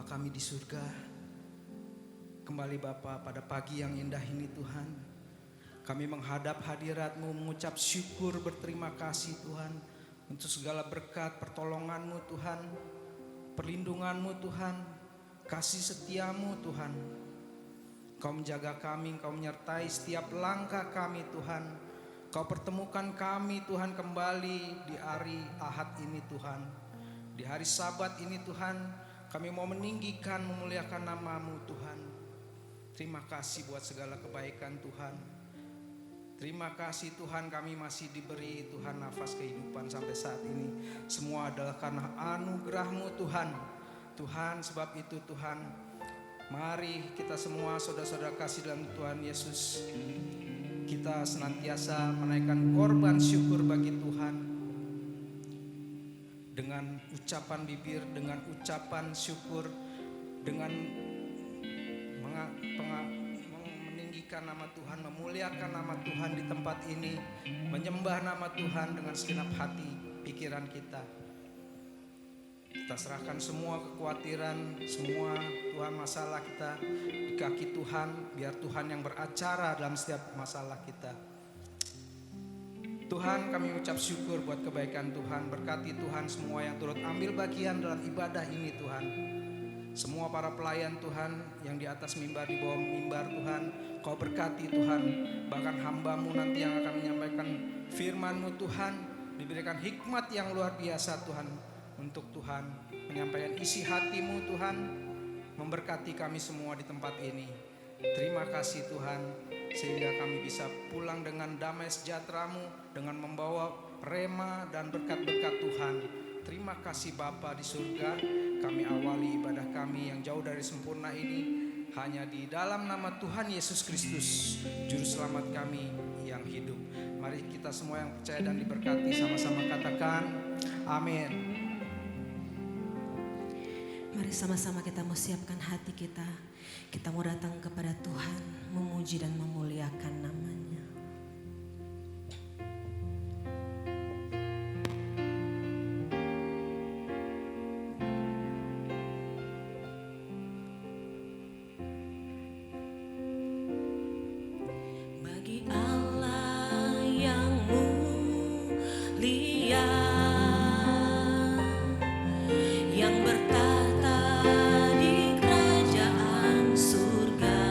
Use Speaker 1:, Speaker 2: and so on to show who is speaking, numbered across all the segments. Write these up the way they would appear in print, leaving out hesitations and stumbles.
Speaker 1: kami di surga. Kembali Bapa pada pagi yang indah ini Tuhan, kami menghadap hadirat-Mu mengucap syukur berterima kasih Tuhan untuk segala berkat pertolongan-Mu Tuhan, perlindungan-Mu Tuhan, kasih setia-Mu Tuhan. Kau menjaga kami, Kau menyertai setiap langkah kami Tuhan. Kau pertemukan kami Tuhan kembali di hari Ahad ini Tuhan. Di hari Sabat ini Tuhan, kami mau meninggikan, memuliakan nama-Mu Tuhan. Terima kasih buat segala kebaikan Tuhan. Terima kasih Tuhan, kami masih diberi Tuhan nafas kehidupan sampai saat ini. Semua adalah karena anugerah-Mu Tuhan. Tuhan, sebab itu Tuhan, mari kita semua saudara-saudara kasih dalam Tuhan Yesus, kita senantiasa menaikkan korban syukur bagi Tuhan. Dengan ucapan bibir, dengan ucapan syukur, dengan meninggikan nama Tuhan, memuliakan nama Tuhan di tempat ini, menyembah nama Tuhan dengan segenap hati, pikiran kita. Kita serahkan semua kekhawatiran, semua Tuhan masalah kita di kaki Tuhan, biar Tuhan yang beracara dalam setiap masalah kita. Tuhan, kami ucap syukur buat kebaikan Tuhan. Berkati Tuhan semua yang turut ambil bagian dalam ibadah ini Tuhan. Semua para pelayan Tuhan yang di atas mimbar, di bawah mimbar Tuhan, Kau berkati Tuhan. Bahkan hamba-Mu nanti yang akan menyampaikan firman-Mu Tuhan, diberikan hikmat yang luar biasa Tuhan, untuk Tuhan menyampaikan isi hati-Mu Tuhan, memberkati kami semua di tempat ini. Terima kasih Tuhan, sehingga kami bisa pulang dengan damai sejahtera-Mu, dengan membawa rema dan berkat-berkat Tuhan. Terima kasih Bapa di surga. Kami awali ibadah kami yang jauh dari sempurna ini hanya di dalam nama Tuhan Yesus Kristus, Juru Selamat kami yang hidup. Mari kita semua yang percaya dan diberkati sama-sama katakan amin.
Speaker 2: Mari sama-sama kita mau siapkan hati kita. Kita mau datang kepada Tuhan, memuji dan memuliakan nama-Nya. Bagi Allah yang mulia, yang bertata di kerajaan surga,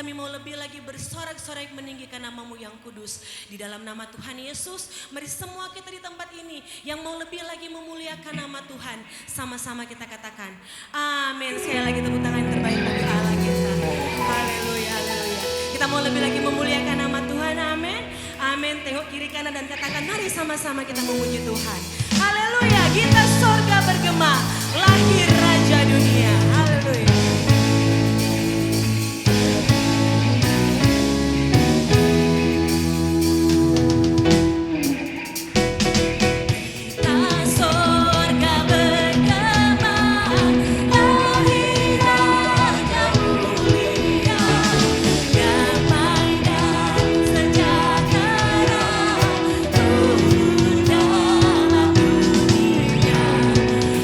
Speaker 2: kami mau lebih lagi bersorak-sorai meninggikan nama-Mu yang kudus. Di dalam nama Tuhan Yesus, mari semua kita di tempat ini yang mau lebih lagi memuliakan nama Tuhan, sama-sama kita katakan amin. Sekali lagi tepuk tangan yang terbaik bagi Allah kita. Haleluya, haleluya. Kita mau lebih lagi memuliakan nama Tuhan, amin. Amin. Tengok kiri kanan dan katakan mari sama-sama kita memuji Tuhan. Haleluya. Kita sorga bergema, lahir Raja dunia. Haleluya.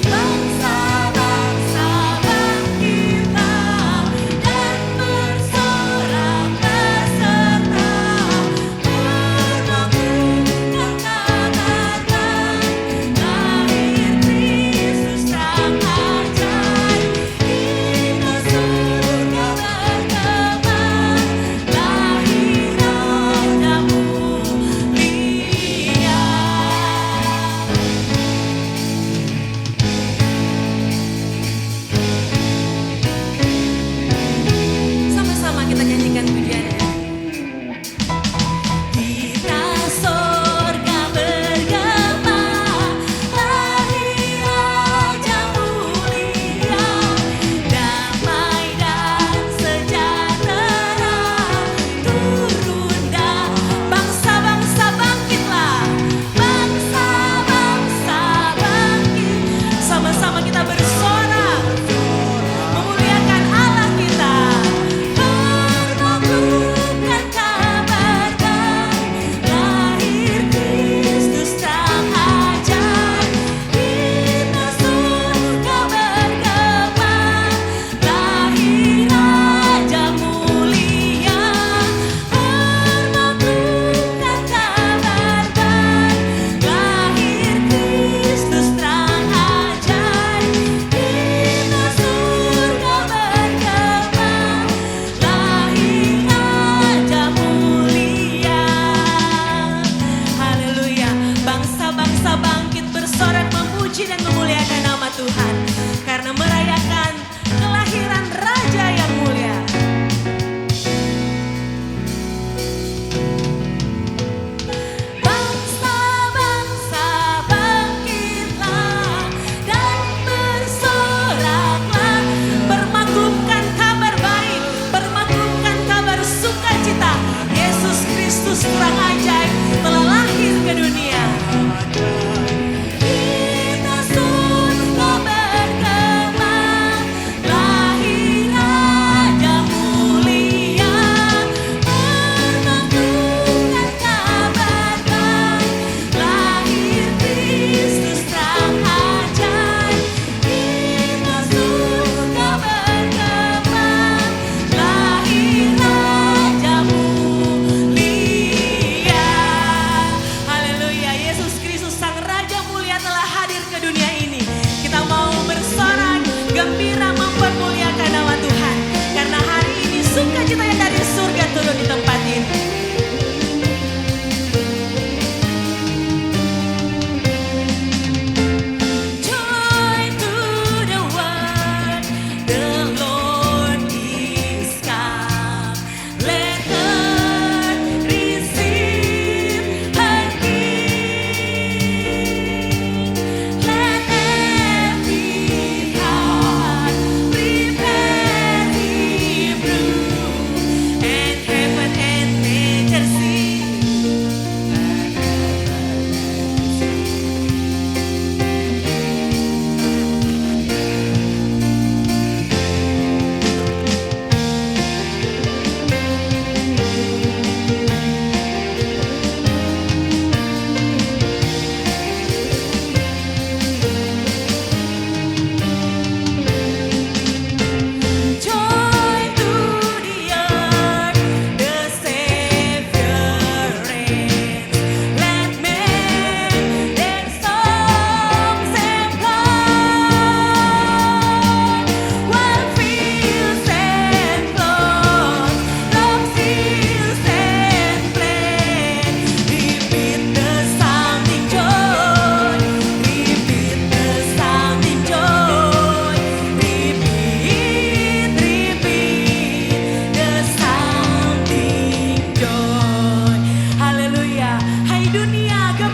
Speaker 2: Bangsa-bangsa bangkit.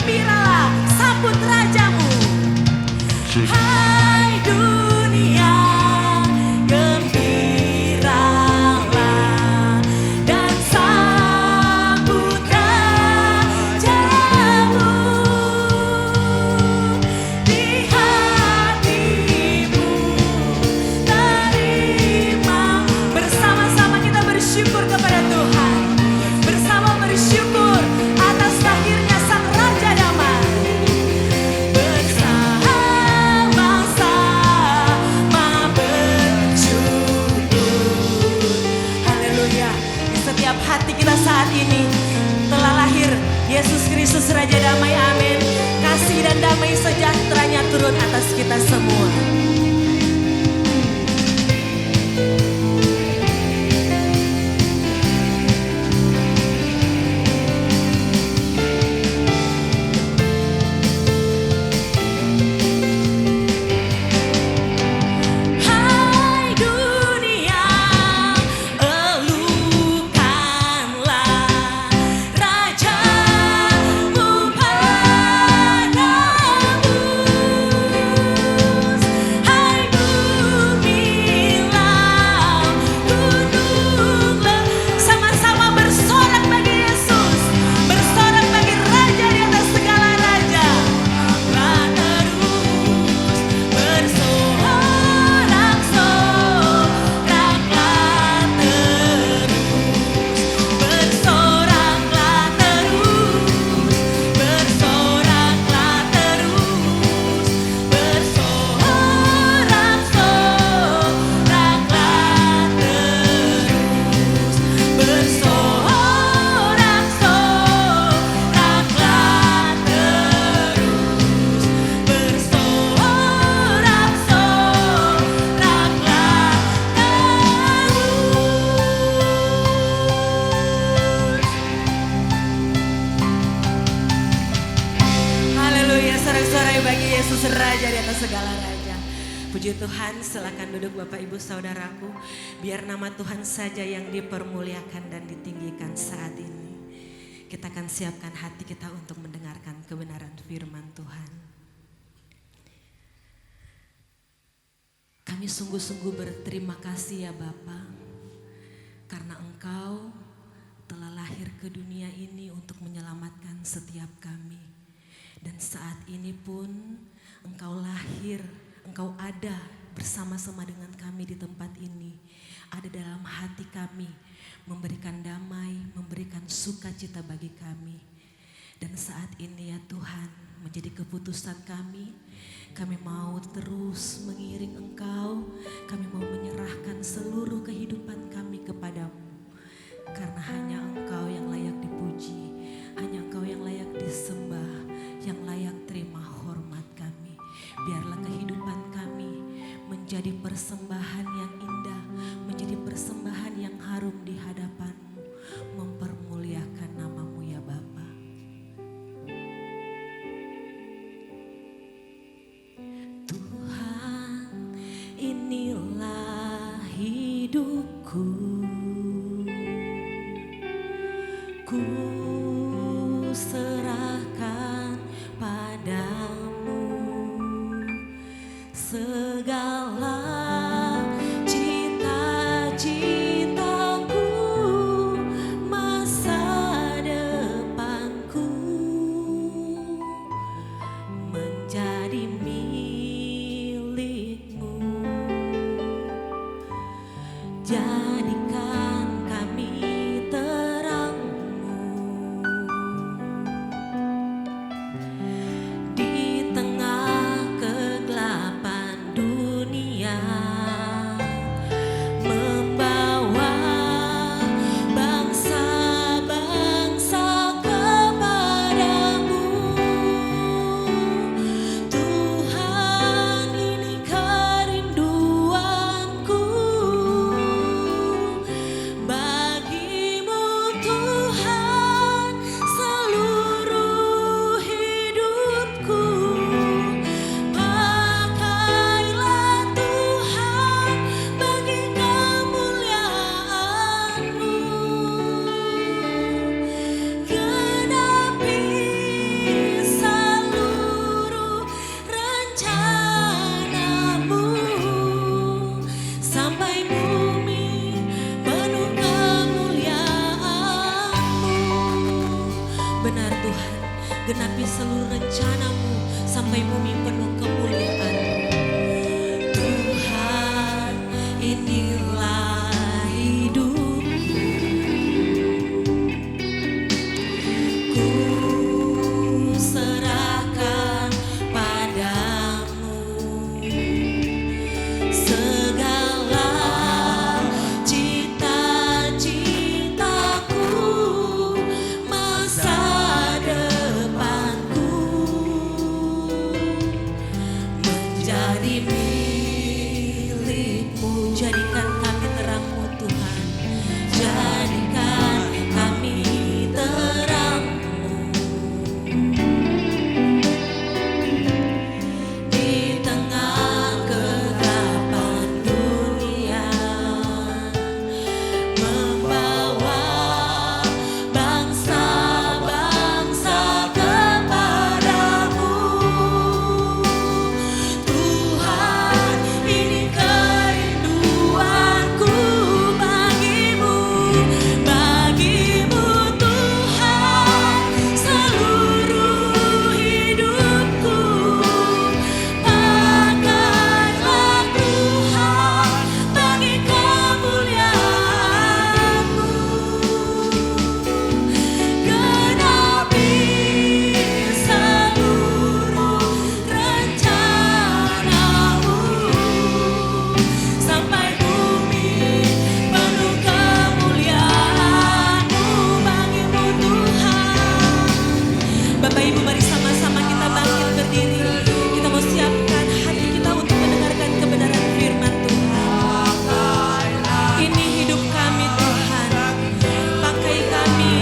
Speaker 2: Bergembiralah, sambut rajamu. Hai dunia, gembiralah dan sambut rajamu. Di hatimu terima. Bersama-sama kita bersyukur kepada Tuhan. Bersama bersyukur atas lahirnya Sang Raja Damai. Bersama-sama bersyukur. Haleluya. Di setiap hati kita saat ini telah lahir Yesus Kristus Raja Damai. Amin. Kasih dan damai sejahteranya turun atas kita semua. Hai dunia, elukanlah rajamu penebus. Hai bumi, lam, gunung, sama-sama bersorak bagi Yesus, bersorak bagi Raja di atas segala raja. Lah terus bersorak-soraklah terus, bersoraklah terus, bersoraklah terus, bersorak-soraklah terus, bersorak-soraklah terus, Haleluya, sorak-sorai bagi Yesus Raja di atas segala raja. Puji Tuhan, silakan duduk Bapak Ibu Saudaraku. Biar nama Tuhan saja yang dipermuliakan dan ditinggikan saat ini. Kita akan siapkan hati kita untuk mendengarkan kebenaran firman Tuhan. Kami sungguh-sungguh berterima kasih ya Bapa, karena Engkau telah lahir ke dunia ini untuk menyelamatkan setiap kami. Dan saat ini pun Engkau lahir, Engkau ada bersama-sama dengan kami di tempat ini. Ada dalam hati kami, memberikan damai, memberikan sukacita bagi kami. Dan saat ini ya Tuhan, menjadi keputusan kami mau terus mengiring Engkau, kami mau menyerahkan seluruh kehidupan kami kepadamu. Karena hanya Engkau yang layak dipuji, hanya Engkau yang layak disembah, yang layak terima hormat kami. Biarlah kehidupan kami menjadi persembahan yang indah, menjadi persembahan yang harum di hadapan-Mu, mempermuliakan nama-Mu ya Bapa. Tuhan, inilah hidupku. Ku serahkan padamu segala seluruh rencana-Mu sampai bumi penuh kemuliaan-Mu. Tuhan, inilah hidup. Ku serahkan padamu segala cita-citaku, masa depanku menjadi milik-Mu. Jadikan kami terang-Mu Tuhan, jadikan kami terang-Mu di tengah kegelapan dunia, membawa bangsa-bangsa kepadamu. Tuhan, ini kerinduanku bagimu, bagimu Tuhan, seluruh hidupku. Pakailah Tuhan bagi kemuliaan-Mu, genapi seluruh rencana-Mu sampai bumi penuh kemuliaan-Mu. Bagimu Tuhan. Bapak Ibu, mari sama-sama kita bangkit berdiri. Kita mau siapkan hati kita untuk mendengarkan kebenaran firman Tuhan. Ini hidup kami Tuhan, pakai kami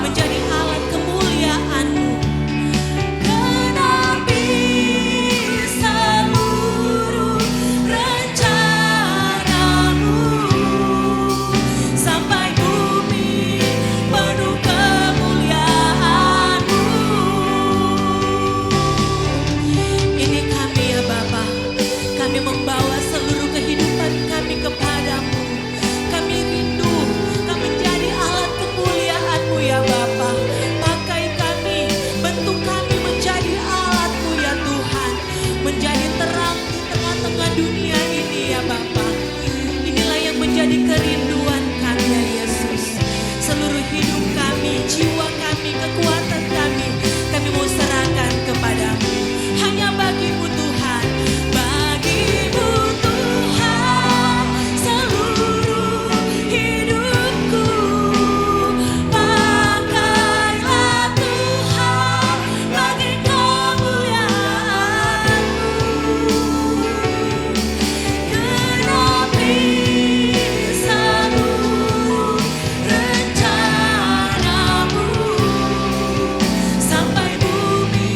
Speaker 2: menjadi alat kemuliaan-Mu. Genapi seluruh rencana-Mu sampai bumi penuh kemuliaan-Mu. Ini kami ya Bapa, kami membawa seluruh kehidupan kami kepadamu. Kami rindu, kami menjadi alat kemuliaan-Mu ya Bapa. Pakai kami, bentuk kami menjadi alat-Mu ya Tuhan, menjadi terang di tengah-tengah dunia ini ya Bapa. Inilah yang menjadi kerinduan kami ya Yesus. Seluruh hidup kami, jiwa kami, kekuatan kami mau serahkan kepadamu. Hanya bagimu Tuhan, bagimu Tuhan, seluruh hidupku. Pakailah Tuhan bagi kemuliaan-Mu, genapi seluruh rencana-Mu sampai bumi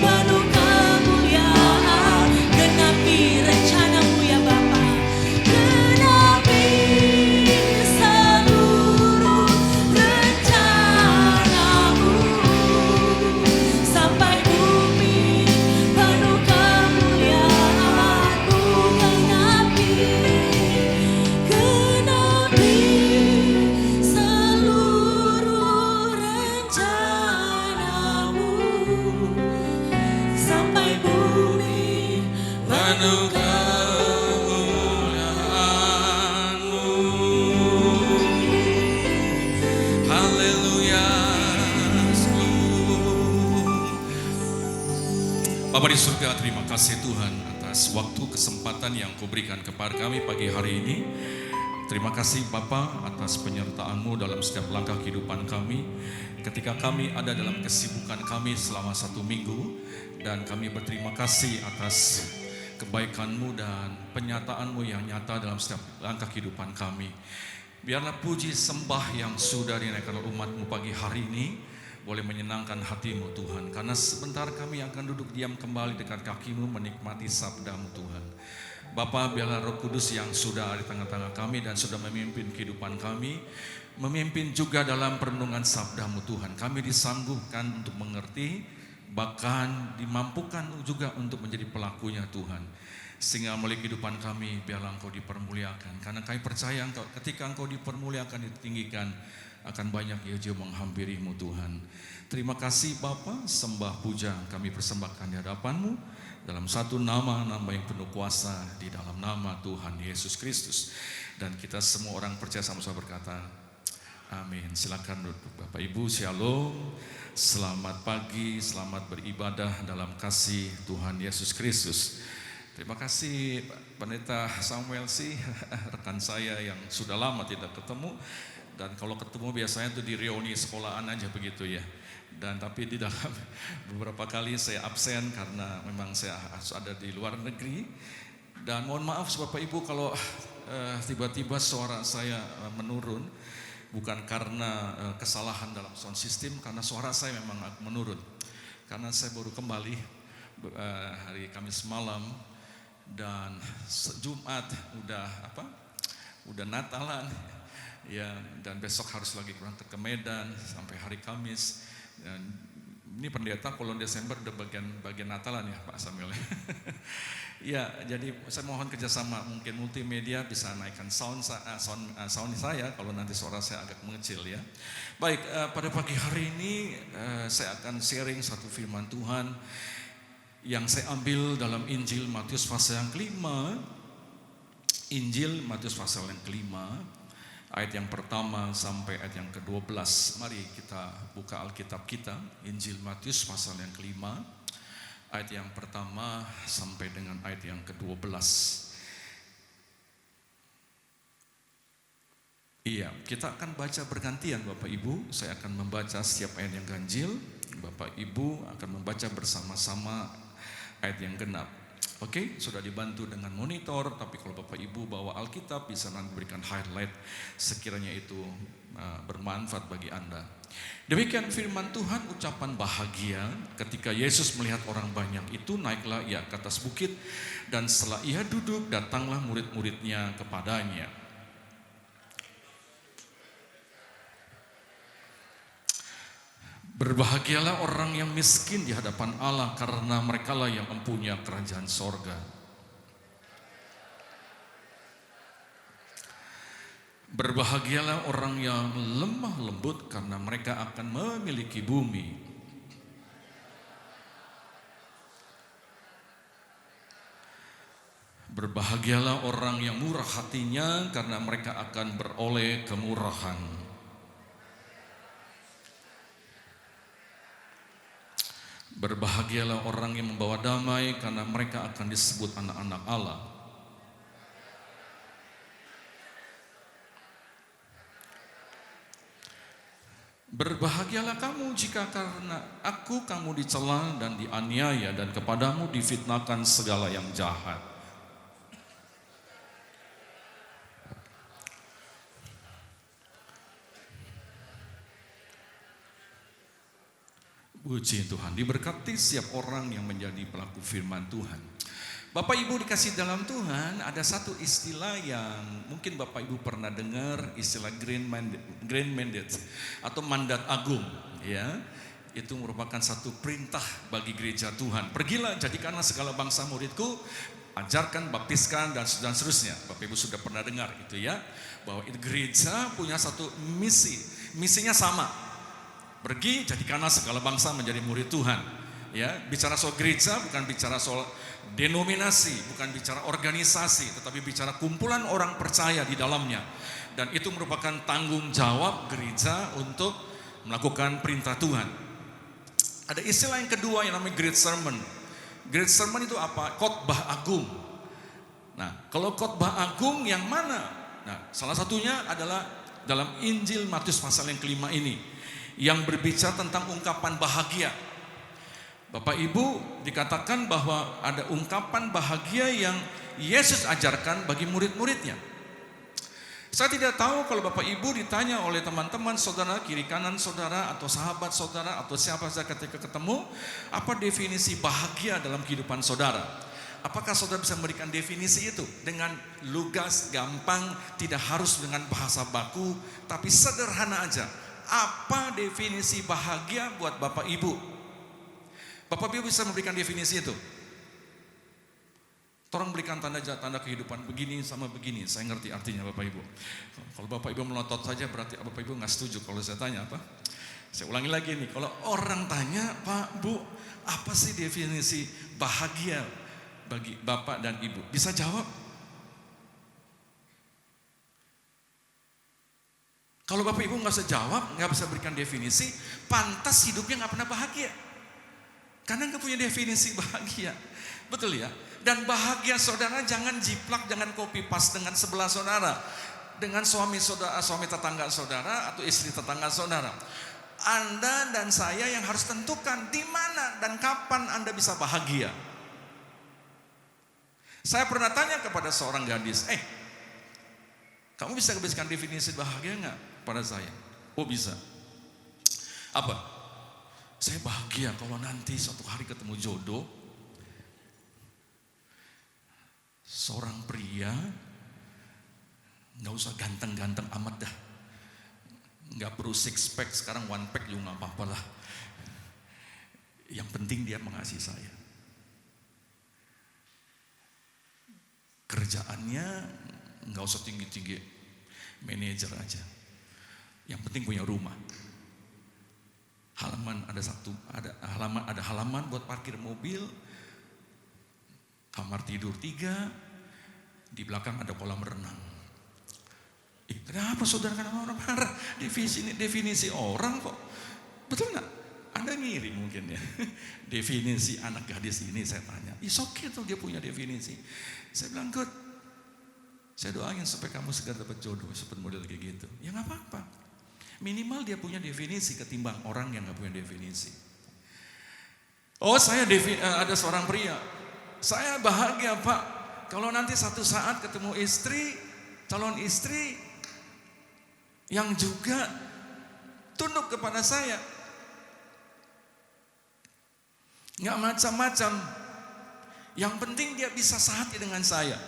Speaker 2: penuh kemuliaan. Genapi rencana-Mu ya Bapa, genapi seluruh rencana-Mu sampai bumi penuh kemuliaan-Mu. Genapi seluruh rencana-Mu sampai bumi penuh
Speaker 3: kemuliaan-Mu. Haleluya. Bapa di surga, terima kasih Tuhan atas waktu kesempatan yang Kau berikan kepada kami pagi hari ini. Terima kasih Bapa atas penyertaan-Mu dalam setiap langkah kehidupan kami. Ketika kami ada dalam kesibukan kami selama 1 minggu, dan kami berterima kasih atas kebaikan-Mu dan penyataan-Mu yang nyata dalam setiap langkah kehidupan kami. Biarlah puji sembah yang sudah dinaikkan oleh umat-Mu pagi hari ini boleh menyenangkan hati-Mu Tuhan. Karena sebentar kami akan duduk diam kembali dekat kaki-Mu menikmati sabda-Mu Tuhan. Bapa, biarlah Roh Kudus yang sudah ada di tengah-tengah kami dan sudah memimpin kehidupan kami, memimpin juga dalam perenungan sabda-Mu Tuhan. Kami disanggupkan untuk mengerti, bahkan dimampukan juga untuk menjadi pelakunya Tuhan. Sehingga melalui kehidupan kami biarlah Engkau dipermuliakan. Karena kami percaya ketika Engkau dipermuliakan, ditinggikan, akan banyak ia menghampirimu Tuhan. Terima kasih Bapa, sembah puja kami persembahkan di hadapan-Mu dalam satu nama yang penuh kuasa, di dalam nama Tuhan Yesus Kristus. Dan kita semua orang percaya sama-sama berkata, amin. Silakan duduk Bapak Ibu, shalom. Selamat pagi, selamat beribadah dalam kasih Tuhan Yesus Kristus. Terima kasih Pendeta Samuel sih, rekan saya yang sudah lama tidak ketemu. Dan kalau ketemu biasanya itu di reuni sekolahan aja begitu ya. Dan tapi di dalam beberapa kali saya absen karena memang saya harus ada di luar negeri. Dan mohon maaf Bapak Ibu kalau tiba-tiba suara saya menurun, bukan karena kesalahan dalam sound system, karena suara saya memang menurun. Karena saya baru kembali hari Kamis malam dan Jumat udah Natalan ya, dan besok harus lagi berangkat ke Medan sampai hari Kamis. Dan ini pendeta kalau Desember udah bagian Natalan ya Pak Samuel. Ya, jadi saya mohon kerjasama, mungkin multimedia bisa naikkan sound saya kalau nanti suara saya agak mengecil ya. Baik, pada pagi hari ini saya akan sharing satu firman Tuhan yang saya ambil dalam Injil Matius pasal yang kelima. Injil Matius pasal yang kelima, ayat yang pertama sampai ayat yang ke-12. Mari kita buka Alkitab kita, Injil Matius pasal yang kelima, ayat yang pertama sampai dengan ayat yang ke-12. Iya, kita akan baca bergantian Bapak Ibu. Saya akan membaca setiap ayat yang ganjil, Bapak Ibu akan membaca bersama-sama ayat yang genap. Oke, sudah dibantu dengan monitor, tapi kalau Bapak Ibu bawa Alkitab bisa nanti berikan highlight sekiranya itu bermanfaat bagi Anda. Demikian firman Tuhan, ucapan bahagia ketika Yesus melihat orang banyak itu, naiklah ia ke atas bukit, dan setelah ia duduk, datanglah murid-muridnya kepadanya. Berbahagialah orang yang miskin di hadapan Allah, karena merekalah yang mempunyai kerajaan sorga. Berbahagialah orang yang lemah lembut, karena mereka akan memiliki bumi. Berbahagialah orang yang murah hatinya, karena mereka akan beroleh kemurahan. Berbahagialah orang yang membawa damai, karena mereka akan disebut anak-anak Allah. Berbahagialah kamu jika karena aku kamu dicela dan dianiaya, dan kepadamu difitnahkan segala yang jahat. Puji Tuhan, diberkati setiap orang yang menjadi pelaku firman Tuhan. Bapak Ibu dikasih dalam Tuhan, ada satu istilah yang mungkin Bapak Ibu pernah dengar, istilah grand mandate atau mandat agung ya. Itu merupakan satu perintah bagi gereja Tuhan. Pergilah, jadikanlah segala bangsa muridku, ajarkan, baptiskan, dan seterusnya. Bapak Ibu sudah pernah dengar itu ya, bahwa gereja punya satu misi. Misinya sama, pergi, jadikanlah segala bangsa menjadi murid Tuhan. Ya, bicara soal gereja bukan bicara soal denominasi, bukan bicara organisasi, tetapi bicara kumpulan orang percaya di dalamnya. Dan itu merupakan tanggung jawab gereja untuk melakukan perintah Tuhan. Ada istilah yang kedua yang namanya Great Sermon. Great Sermon itu apa? Khotbah agung. Nah, kalau khotbah agung yang mana? Nah, salah satunya adalah dalam Injil Matius pasal yang kelima ini, yang berbicara tentang ungkapan bahagia. Bapak Ibu, dikatakan bahwa ada ungkapan bahagia yang Yesus ajarkan bagi murid-muridnya. Saya tidak tahu kalau Bapak Ibu ditanya oleh teman-teman saudara, kiri kanan saudara, atau sahabat saudara, atau siapa saja ketika ketemu, apa definisi bahagia dalam kehidupan saudara? Apakah saudara bisa memberikan definisi itu dengan lugas, gampang, tidak harus dengan bahasa baku, tapi sederhana aja. Apa definisi bahagia buat Bapak Ibu? Bapak Ibu bisa memberikan definisi itu? Tolong berikan tanda-tanda kehidupan begini sama begini. Saya ngerti artinya Bapak Ibu. Kalau Bapak Ibu melotot saja berarti Bapak Ibu nggak setuju. Kalau saya tanya apa? Saya ulangi lagi nih. Kalau orang tanya, Pak, Bu, apa sih definisi bahagia bagi Bapak dan Ibu? Bisa jawab? Kalau Bapak Ibu nggak bisa jawab, nggak bisa berikan definisi, pantas hidupnya nggak pernah bahagia. Karena nggak punya definisi bahagia. Betul ya? Dan bahagia saudara jangan jiplak, jangan copy paste dengan sebelah saudara, dengan suami tetangga saudara atau istri tetangga saudara. Anda dan saya yang harus tentukan di mana dan kapan Anda bisa bahagia. Saya pernah tanya kepada seorang gadis, kamu bisa berikan definisi bahagia nggak pada saya? Oh bisa. Apa? Saya bahagia kalau nanti suatu hari ketemu jodoh. Seorang pria, nggak usah ganteng-ganteng amat dah, nggak perlu six pack, sekarang one pack juga nggak apa-apa lah. Yang penting dia mengasihi saya. Kerjaannya nggak usah tinggi-tinggi, manajer aja. Yang penting punya rumah. Ada halaman buat parkir mobil, kamar tidur 3, di belakang ada kolam renang. Kenapa saudara orang marah? Definisi orang kok. Betul nggak? Anda ngiri mungkin ya. Definisi anak gadis ini saya tanya. Oke tuh dia punya definisi. Saya bilang good. Saya doain supaya kamu segera dapat jodoh seperti model kayak gitu. Ya nggak apa-apa. Minimal dia punya definisi ketimbang orang yang nggak punya definisi. Oh ada seorang pria. Saya bahagia Pak, kalau nanti satu saat ketemu calon istri yang juga tunduk kepada saya. Nggak macam-macam. Yang penting dia bisa sehati dengan saya.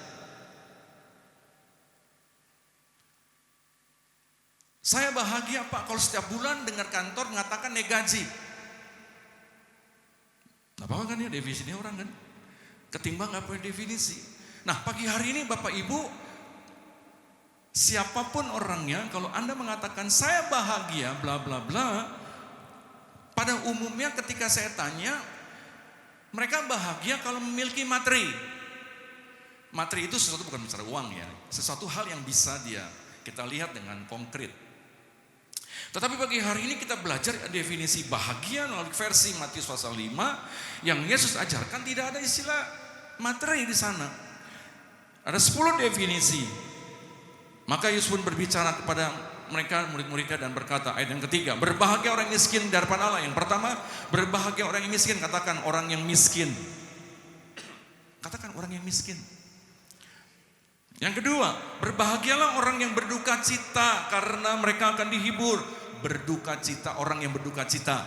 Speaker 3: Saya bahagia Pak kalau setiap bulan dengar kantor mengatakan naik gaji. Nggak apa-apa kan ya definisinya orang kan? Ketimbang nggak punya definisi. Nah pagi hari ini Bapak Ibu, siapapun orangnya, kalau Anda mengatakan saya bahagia bla bla bla, pada umumnya ketika saya tanya, mereka bahagia kalau memiliki materi. Materi itu sesuatu bukan bicara uang ya, sesuatu hal yang bisa kita lihat dengan konkret. Tetapi pagi hari ini kita belajar definisi bahagia melalui versi Matius pasal 5 yang Yesus ajarkan. Tidak ada istilah materi di sana. Ada 10 definisi. Maka Yesus pun berbicara kepada mereka, murid-muridnya, dan berkata, ayat yang ketiga, berbahagia orang miskin di hadapan Allah. Yang pertama, berbahagia orang yang miskin. Katakan orang yang miskin. Katakan orang yang miskin. Yang kedua, berbahagialah orang yang berduka cita karena mereka akan dihibur. Berduka cita, orang yang berduka cita.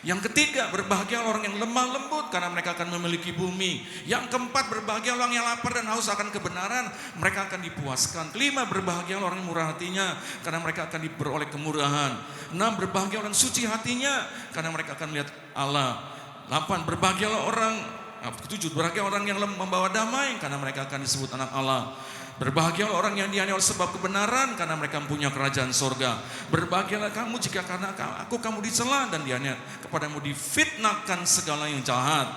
Speaker 3: Yang ketiga, berbahagia orang yang lemah lembut karena mereka akan memiliki bumi. Yang keempat, berbahagia orang yang lapar dan haus akan kebenaran, mereka akan dipuaskan. Kelima, berbahagia orang yang murah hatinya karena mereka akan diperoleh kemurahan. 6, berbahagia orang suci hatinya karena mereka akan melihat Allah. 8, berbahagialah orang. 7, berbahagia orang yang membawa damai karena mereka akan disebut anak Allah. Berbahagialah orang yang dianiaya oleh sebab kebenaran karena mereka punya kerajaan sorga. Berbahagialah kamu jika karena kamu dicela dan dianiaya, kepadamu difitnahkan segala yang jahat.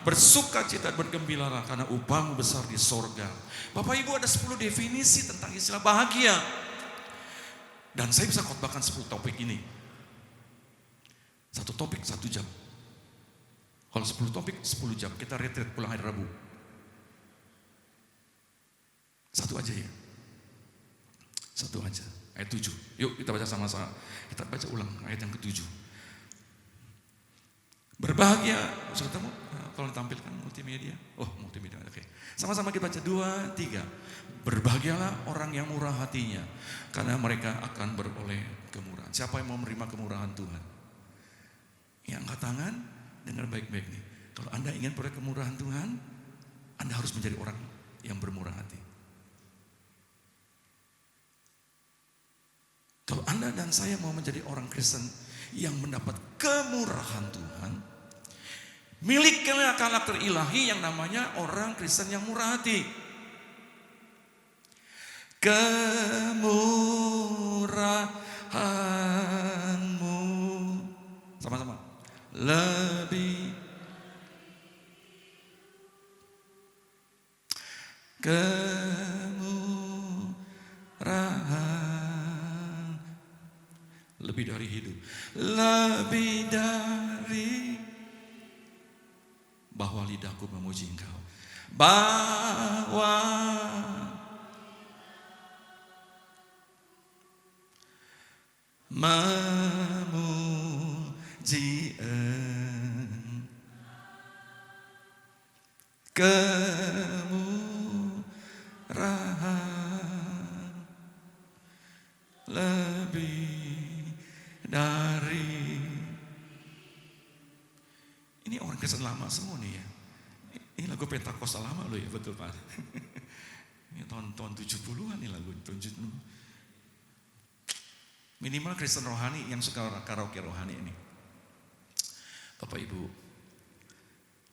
Speaker 3: Bersukacita, bergembiralah karena upahmu besar di sorga. Bapak Ibu, ada 10 definisi tentang istilah bahagia. Dan saya bisa khotbahkan 10 topik ini. Satu topik 1 jam. Kalau 10 topik 10 jam. Kita retreat pulang hari Rabu. Satu aja ya. Satu aja. Ayat 7. Yuk kita baca sama-sama. Kita baca ulang ayat yang ke-7. Berbahagia. Sudah ketemu? Kalau ditampilkan multimedia. Oh multimedia. Oke. Sama-sama kita baca 2, 3. Berbahagialah orang yang murah hatinya karena mereka akan beroleh kemurahan. Siapa yang mau menerima kemurahan Tuhan? Yang angkat tangan, dengar baik-baik nih. Kalau Anda ingin beroleh kemurahan Tuhan, Anda harus menjadi orang yang bermurah hati. Kalau Anda dan saya mau menjadi orang Kristen yang mendapat kemurahan Tuhan, Milikilah karakter ilahi yang namanya orang Kristen yang murah hati. Kemurahanmu, sama-sama, lebih kemurahan, lebih dari hidup, lebih dari bahwa lidahku memuji Engkau, bahwa memuji kemurahan lebih dari. Ini orang Kristen lama semua nih ya. Ini lagu Pentakosta lama loh ya, betul Pak. Ini tahun 70-an nih lagu. Minimal Kristen rohani yang suka karaoke rohani ini. Bapak Ibu,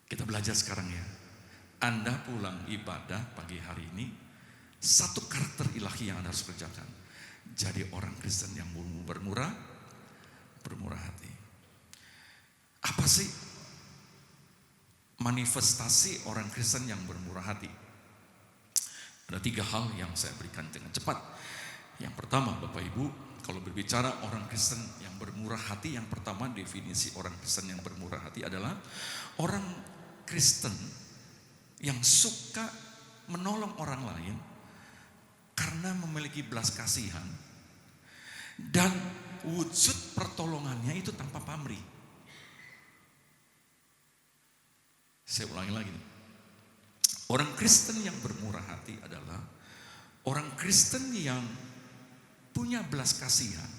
Speaker 3: kita belajar sekarang ya. Anda pulang ibadah pagi hari ini, satu karakter ilahi yang Anda harus kerjakan. Jadi orang Kristen yang bermurah hati. Apa sih manifestasi orang Kristen yang bermurah hati? Ada 3 hal yang saya berikan dengan cepat. Yang pertama, Bapak Ibu, kalau berbicara orang Kristen yang bermurah hati, yang pertama definisi orang Kristen yang bermurah hati adalah orang Kristen yang suka menolong orang lain karena memiliki belas kasihan dan wujud pertolongannya itu tanpa pamrih. Saya ulangi lagi. Orang Kristen yang bermurah hati adalah orang Kristen yang punya belas kasihan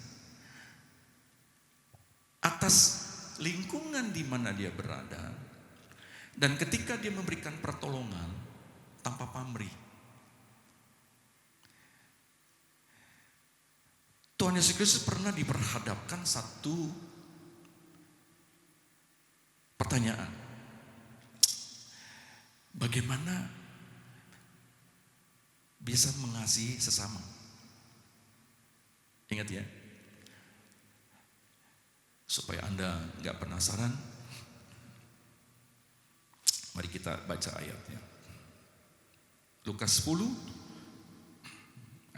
Speaker 3: atas lingkungan di mana dia berada, dan ketika dia memberikan pertolongan tanpa pamrih. Tuhan Yesus Kristus pernah diperhadapkan satu pertanyaan. Bagaimana bisa mengasihi sesama? Ingat ya, supaya Anda nggak penasaran, mari kita baca ayatnya. Lukas 10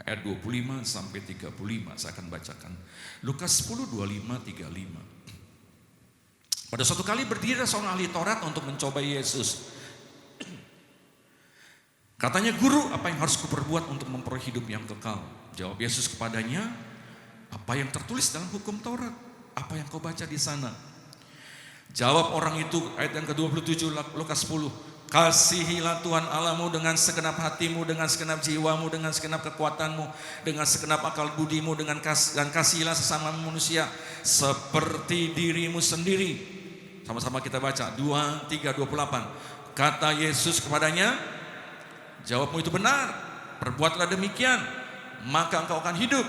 Speaker 3: ayat 25 sampai 35 saya akan bacakan. Lukas 10 25 35. Pada suatu kali berdiri seorang ahli Taurat untuk mencobai Yesus. Katanya, "Guru, apa yang harus kuperbuat untuk memperoleh hidup yang kekal?" Jawab Yesus kepadanya, "Apa yang tertulis dalam hukum Taurat? Apa yang kau baca di sana?" Jawab orang itu, ayat yang ke-27 Lukas 10, "Kasihilah Tuhan Allahmu dengan segenap hatimu, dengan segenap jiwamu, dengan segenap kekuatanmu, dengan segenap akal budimu, dan kasihilah sesama manusia seperti dirimu sendiri." Sama-sama kita baca 2:3-28. Kata Yesus kepadanya, "Jawabmu itu benar, perbuatlah demikian, maka engkau akan hidup."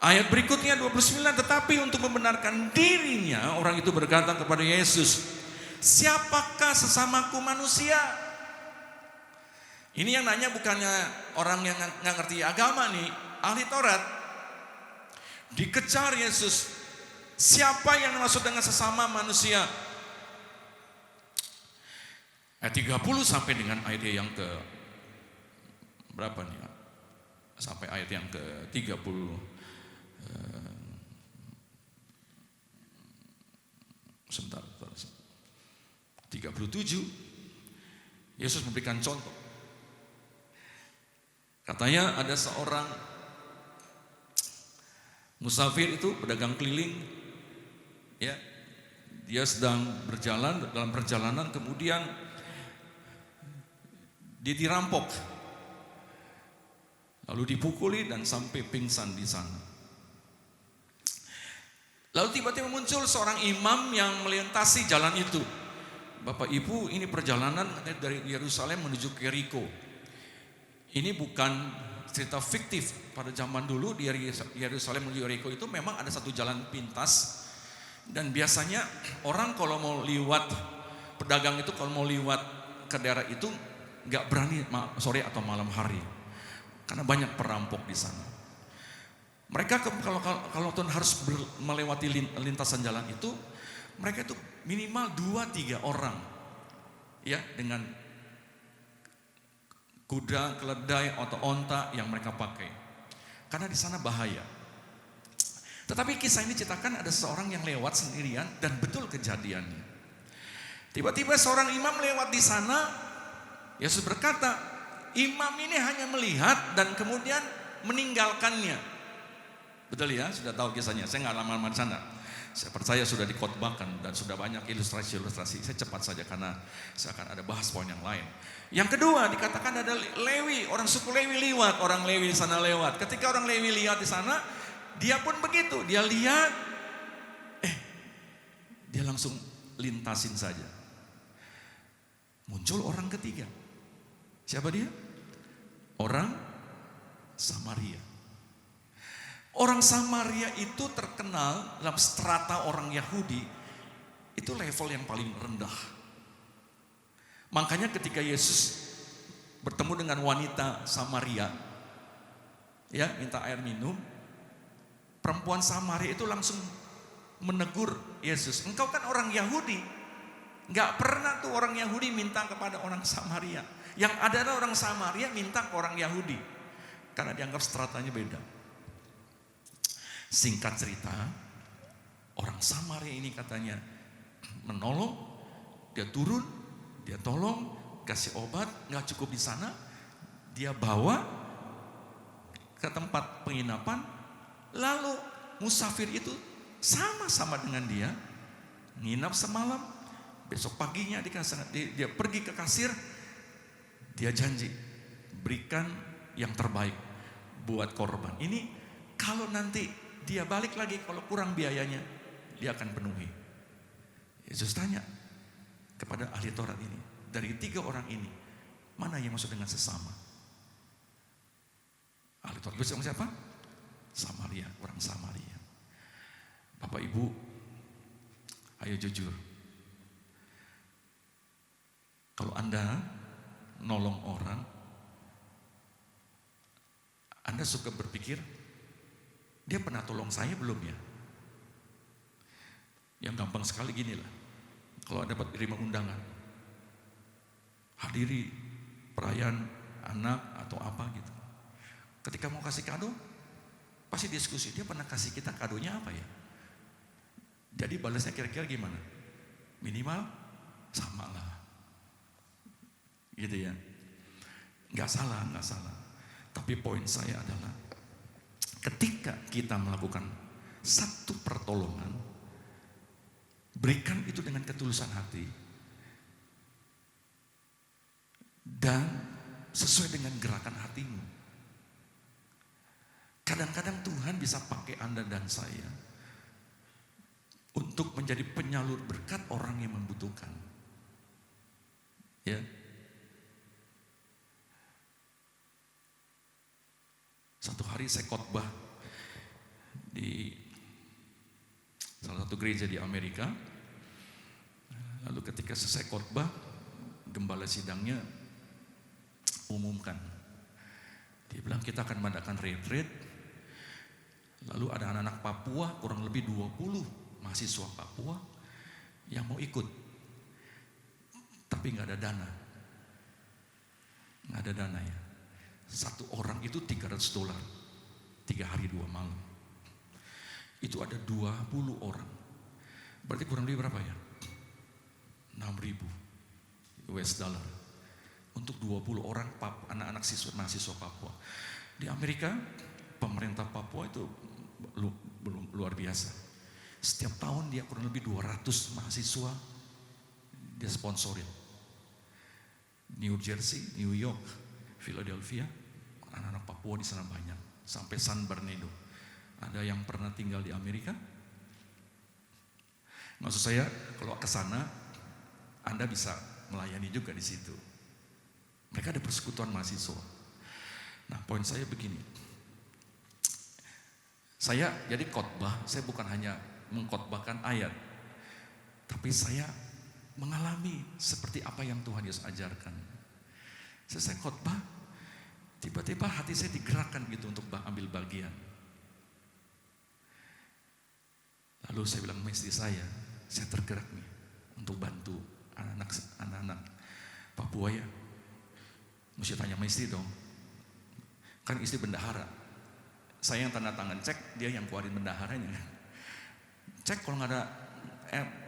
Speaker 3: Ayat berikutnya 29, tetapi untuk membenarkan dirinya, orang itu berkata kepada Yesus, "Siapakah sesamaku manusia?" Ini yang nanya bukannya orang yang nggak ngerti agama nih, ahli Taurat. Dikejar Yesus, siapa yang maksud dengan sesama manusia? Ayat 30 sampai dengan ayat yang ke berapa nih? Sampai ayat yang ke 37, Yesus memberikan contoh. Katanya ada seorang musafir itu pedagang keliling, ya, dia sedang berjalan, dalam perjalanan kemudian dia dirampok, lalu dipukuli dan sampai pingsan di sana. Lalu tiba-tiba muncul seorang imam yang melintasi jalan itu. Bapak Ibu, ini perjalanan dari Yerusalem menuju ke Yeriko. Ini bukan cerita fiktif. Pada zaman dulu di Yerusalem menuju Yeriko itu memang ada satu jalan pintas Dan biasanya orang kalau mau liwat, pedagang itu kalau mau liwat ke daerah itu nggak berani sore atau malam hari, karena banyak perampok di sana. Mereka kalau Tuhan harus melewati lintasan jalan itu, mereka itu minimal 2-3 orang, ya, dengan kuda, keledai atau onta yang mereka pakai, karena di sana bahaya. Tetapi kisah ini ceritakan ada seorang yang lewat sendirian dan betul kejadiannya. Tiba-tiba seorang imam lewat di sana. Yesus berkata, imam ini hanya melihat dan kemudian meninggalkannya. Betul ya, sudah tahu kisahnya. Saya nggak lama-lama di sana. Saya percaya sudah dikhotbahkan dan sudah banyak ilustrasi-ilustrasi. Saya cepat saja karena saya akan ada bahas poin yang lain. Yang kedua dikatakan ada Lewi, orang suku Lewi lewat, orang Lewi di sana lewat. Ketika orang Lewi lihat di sana, dia pun begitu, dia lihat, dia langsung lintasin saja. Muncul orang ketiga. Siapa dia? Orang Samaria. Orang Samaria itu terkenal dalam strata orang Yahudi, itu level yang paling rendah. Makanya ketika Yesus bertemu dengan wanita Samaria, ya, minta air minum, perempuan Samaria itu langsung menegur Yesus. Engkau kan orang Yahudi, nggak pernah tuh orang Yahudi minta kepada orang Samaria. Yang ada adalah orang Samaria minta ke orang Yahudi, karena dianggap stratanya beda. Singkat cerita, orang Samaria ini katanya menolong, dia turun, dia tolong, kasih obat, nggak cukup di sana, dia bawa ke tempat penginapan. Lalu musafir itu sama-sama dengan dia nginap semalam. Besok paginya dia pergi ke kasir, dia janji berikan yang terbaik buat korban. Ini kalau nanti dia balik lagi, kalau kurang biayanya dia akan penuhi. Yesus tanya kepada ahli Taurat ini, dari 3 orang ini mana yang masuk dengan sesama? Ahli Taurat bilang siapa? Samaria, orang Samaria. Bapak Ibu, ayo jujur. Kalau Anda nolong orang, Anda suka berpikir, dia pernah tolong saya belum ya? Yang gampang sekali gini lah, kalau dapat terima undangan, hadiri perayaan anak atau apa gitu. Ketika mau kasih kado, pasti diskusi, dia pernah kasih kita kadonya apa ya? Jadi balasnya kira-kira gimana? Minimal sama lah, gitu ya. Nggak salah. Tapi poin saya adalah, ketika kita melakukan satu pertolongan, berikan itu dengan ketulusan hati dan sesuai dengan gerakan hatimu. Kadang-kadang Tuhan bisa pakai Anda dan saya untuk menjadi penyalur berkat orang yang membutuhkan. Ya. Satu hari saya khotbah di salah satu gereja di Amerika. Lalu ketika selesai khotbah, gembala sidangnya umumkan. Dia bilang kita akan mengadakan retreat. Lalu ada anak-anak Papua, kurang lebih 20 mahasiswa Papua yang mau ikut. Tapi nggak ada dana. Nggak ada dana ya. Satu orang itu $300, 3 hari 2 malam. Itu ada 20 orang. Berarti kurang lebih berapa ya? 6.000 US dollar untuk 20 orang anak-anak mahasiswa Papua. Di Amerika, pemerintah Papua itu belum luar biasa. Setiap tahun dia kurang lebih 200 mahasiswa dia sponsorin. New Jersey, New York, Philadelphia, anak-anak Papua di sana banyak, sampai San Bernardino. Ada yang pernah tinggal di Amerika. Maksud saya, kalau ke sana, Anda bisa melayani juga di situ. Mereka ada persekutuan mahasiswa. Nah, poin saya begini. Saya jadi khotbah, saya bukan hanya mengkhotbahkan ayat. Tapi saya mengalami seperti apa yang Tuhan Yesus ajarkan. Selesai khotbah, tiba-tiba hati saya digerakkan gitu untuk ambil bagian. Lalu saya bilang sama istri saya tergerak nih untuk bantu anak-anak Papua ya. Mesti tanya sama istri dong. Kan istri bendahara. Saya yang tanda tangan cek, dia yang keluarin bendaharanya. Cek kalau nggak ada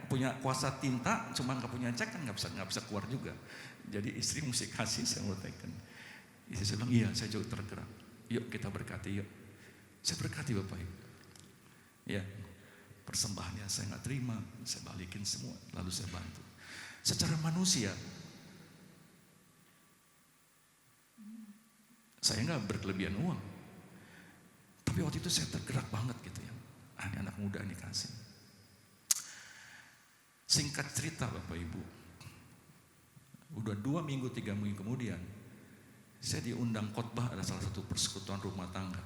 Speaker 3: punya kuasa tinta, cuma nggak punya cek kan nggak bisa keluar juga. Jadi istri mesti kasih, saya mau tekan. Istri saya bilang, iya saya juga tergerak. Yuk kita berkati yuk. Saya berkati Bapak Ibu. Ya, persembahannya saya nggak terima, saya balikin semua, lalu saya bantu. Secara manusia, saya nggak berkelebihan uang. Tapi waktu itu saya tergerak banget gitu ya. Ini anak muda ini kasih. Singkat cerita Bapak Ibu, udah 2 minggu 3 minggu kemudian, saya diundang khotbah ada salah satu persekutuan rumah tangga.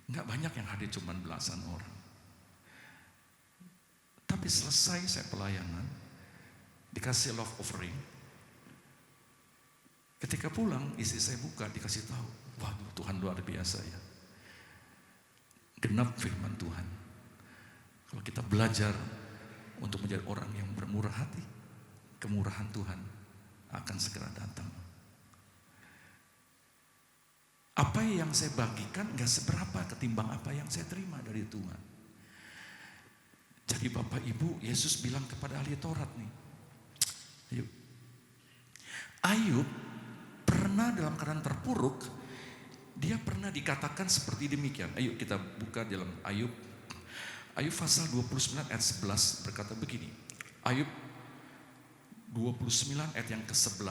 Speaker 3: Nggak banyak yang hadir, cuma belasan orang. Tapi selesai saya pelayanan, dikasih love offering. Ketika pulang, istri saya buka, dikasih tahu, waduh Tuhan luar biasa ya. Genap firman Tuhan. Kalau kita belajar untuk menjadi orang yang bermurah hati, kemurahan Tuhan akan segera datang. Apa yang saya bagikan gak seberapa ketimbang apa yang saya terima dari Tuhan. Jadi Bapak Ibu, Yesus bilang kepada ahli Taurat nih, Ayub pernah dalam keadaan terpuruk, dia pernah dikatakan seperti demikian. Ayo kita buka dalam Ayub pasal 29 ayat 11 berkata begini. Ayub 29 ayat yang ke-11.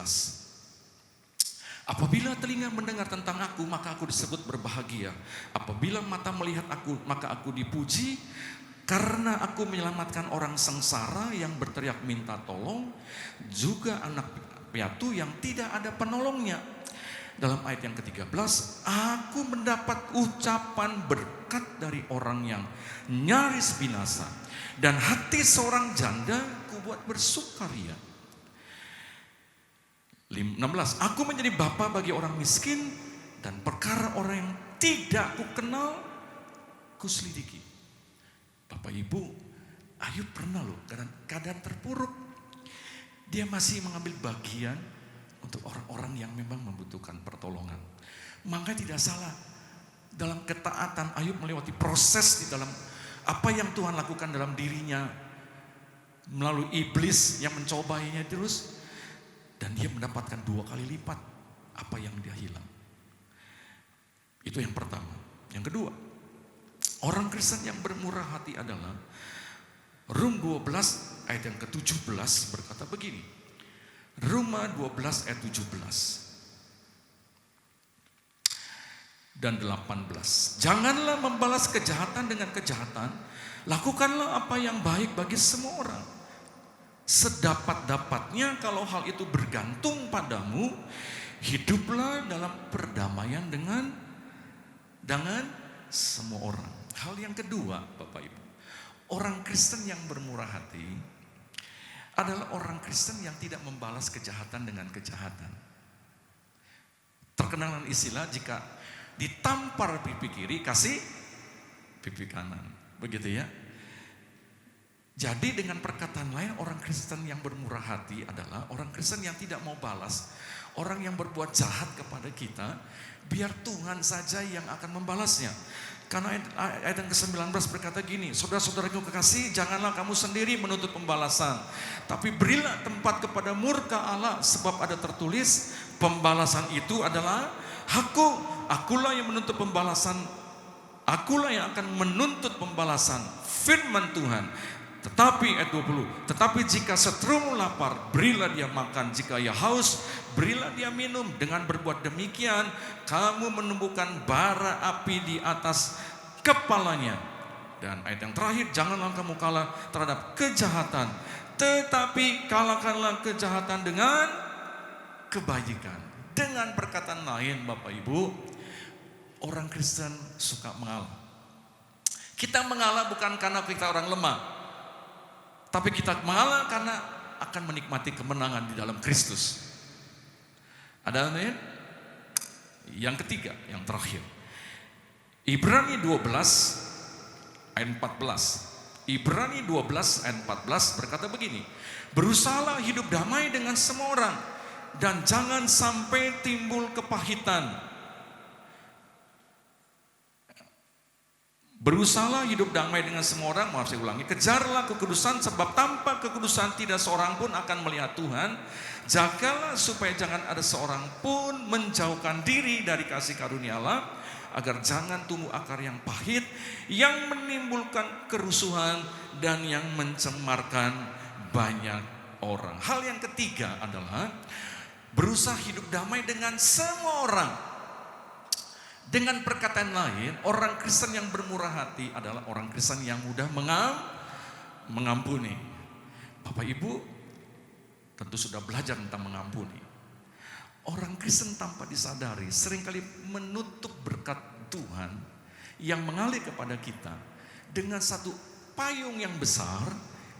Speaker 3: Apabila telinga mendengar tentang aku, maka aku disebut berbahagia. Apabila mata melihat aku, maka aku dipuji. Karena aku menyelamatkan orang sengsara yang berteriak minta tolong, juga anak piatu yang tidak ada penolongnya. Dalam ayat yang ke-13, aku mendapat ucapan berkat dari orang yang nyaris binasa, dan hati seorang janda kubuat bersukaria. 16, aku menjadi bapa bagi orang miskin, dan perkara orang yang tidak kukenal kuselidiki. Bapak Ibu, Ayub pernah loh keadaan terpuruk, dia masih mengambil bagian untuk orang-orang yang memang membutuhkan pertolongan. Maka tidak salah dalam ketaatan Ayub melewati proses di dalam apa yang Tuhan lakukan dalam dirinya melalui iblis yang mencobainya terus, dan dia mendapatkan 2 kali lipat apa yang dia hilang. Itu yang pertama. Yang kedua, orang Kristen yang bermurah hati adalah Rum 12 ayat yang ke-17 berkata begini. Roma 12 ayat 17 dan 18. Janganlah membalas kejahatan dengan kejahatan, lakukanlah apa yang baik bagi semua orang. Sedapat-dapatnya kalau hal itu bergantung padamu, hiduplah dalam perdamaian dengan semua orang. Hal yang kedua, Bapak Ibu, orang Kristen yang bermurah hati adalah orang Kristen yang tidak membalas kejahatan dengan kejahatan. Terkenal istilah, jika ditampar pipi kiri, kasih pipi kanan. Begitu ya. Jadi dengan perkataan lain, orang Kristen yang bermurah hati adalah orang Kristen yang tidak mau balas. Orang yang berbuat jahat kepada kita, biar Tuhan saja yang akan membalasnya. Karena ayat yang ke-19 berkata gini, saudara-saudaraku kekasih, janganlah kamu sendiri menuntut pembalasan, tapi berilah tempat kepada murka Allah, sebab ada tertulis, pembalasan itu adalah hakku, akulah yang menuntut pembalasan, akulah yang akan menuntut pembalasan, firman Tuhan. Tetapi ayat 20, tetapi jika seterumu lapar, berilah dia makan, jika ia haus, berilah dia minum. Dengan berbuat demikian, kamu menumbuhkan bara api di atas kepalanya. Dan ayat yang terakhir, janganlah kamu kalah terhadap kejahatan, tetapi kalahkanlah kejahatan dengan kebajikan. Dengan perkataan lain, Bapak Ibu, orang Kristen suka mengalah. Kita mengalah bukan karena kita orang lemah, tapi kita mengalah karena akan menikmati kemenangan di dalam Kristus. Ada amin? Yang ketiga, yang terakhir. Ibrani 12 ayat 14. Ibrani 12 ayat 14 berkata begini, berusahalah hidup damai dengan semua orang dan jangan sampai timbul kepahitan. Berusahalah hidup damai dengan semua orang, maaf saya ulangi, kejarlah kekudusan sebab tanpa kekudusan tidak seorang pun akan melihat Tuhan. Jagalah supaya jangan ada seorang pun menjauhkan diri dari kasih karunia Allah, agar jangan tumbuh akar yang pahit, yang menimbulkan kerusuhan dan yang mencemarkan banyak orang. Hal yang ketiga adalah berusaha hidup damai dengan semua orang. Dengan perkataan lain, orang Kristen yang bermurah hati adalah orang Kristen yang mudah mengampuni. Bapak Ibu tentu sudah belajar tentang mengampuni. Orang Kristen tanpa disadari seringkali menutup berkat Tuhan yang mengalir kepada kita dengan satu payung yang besar,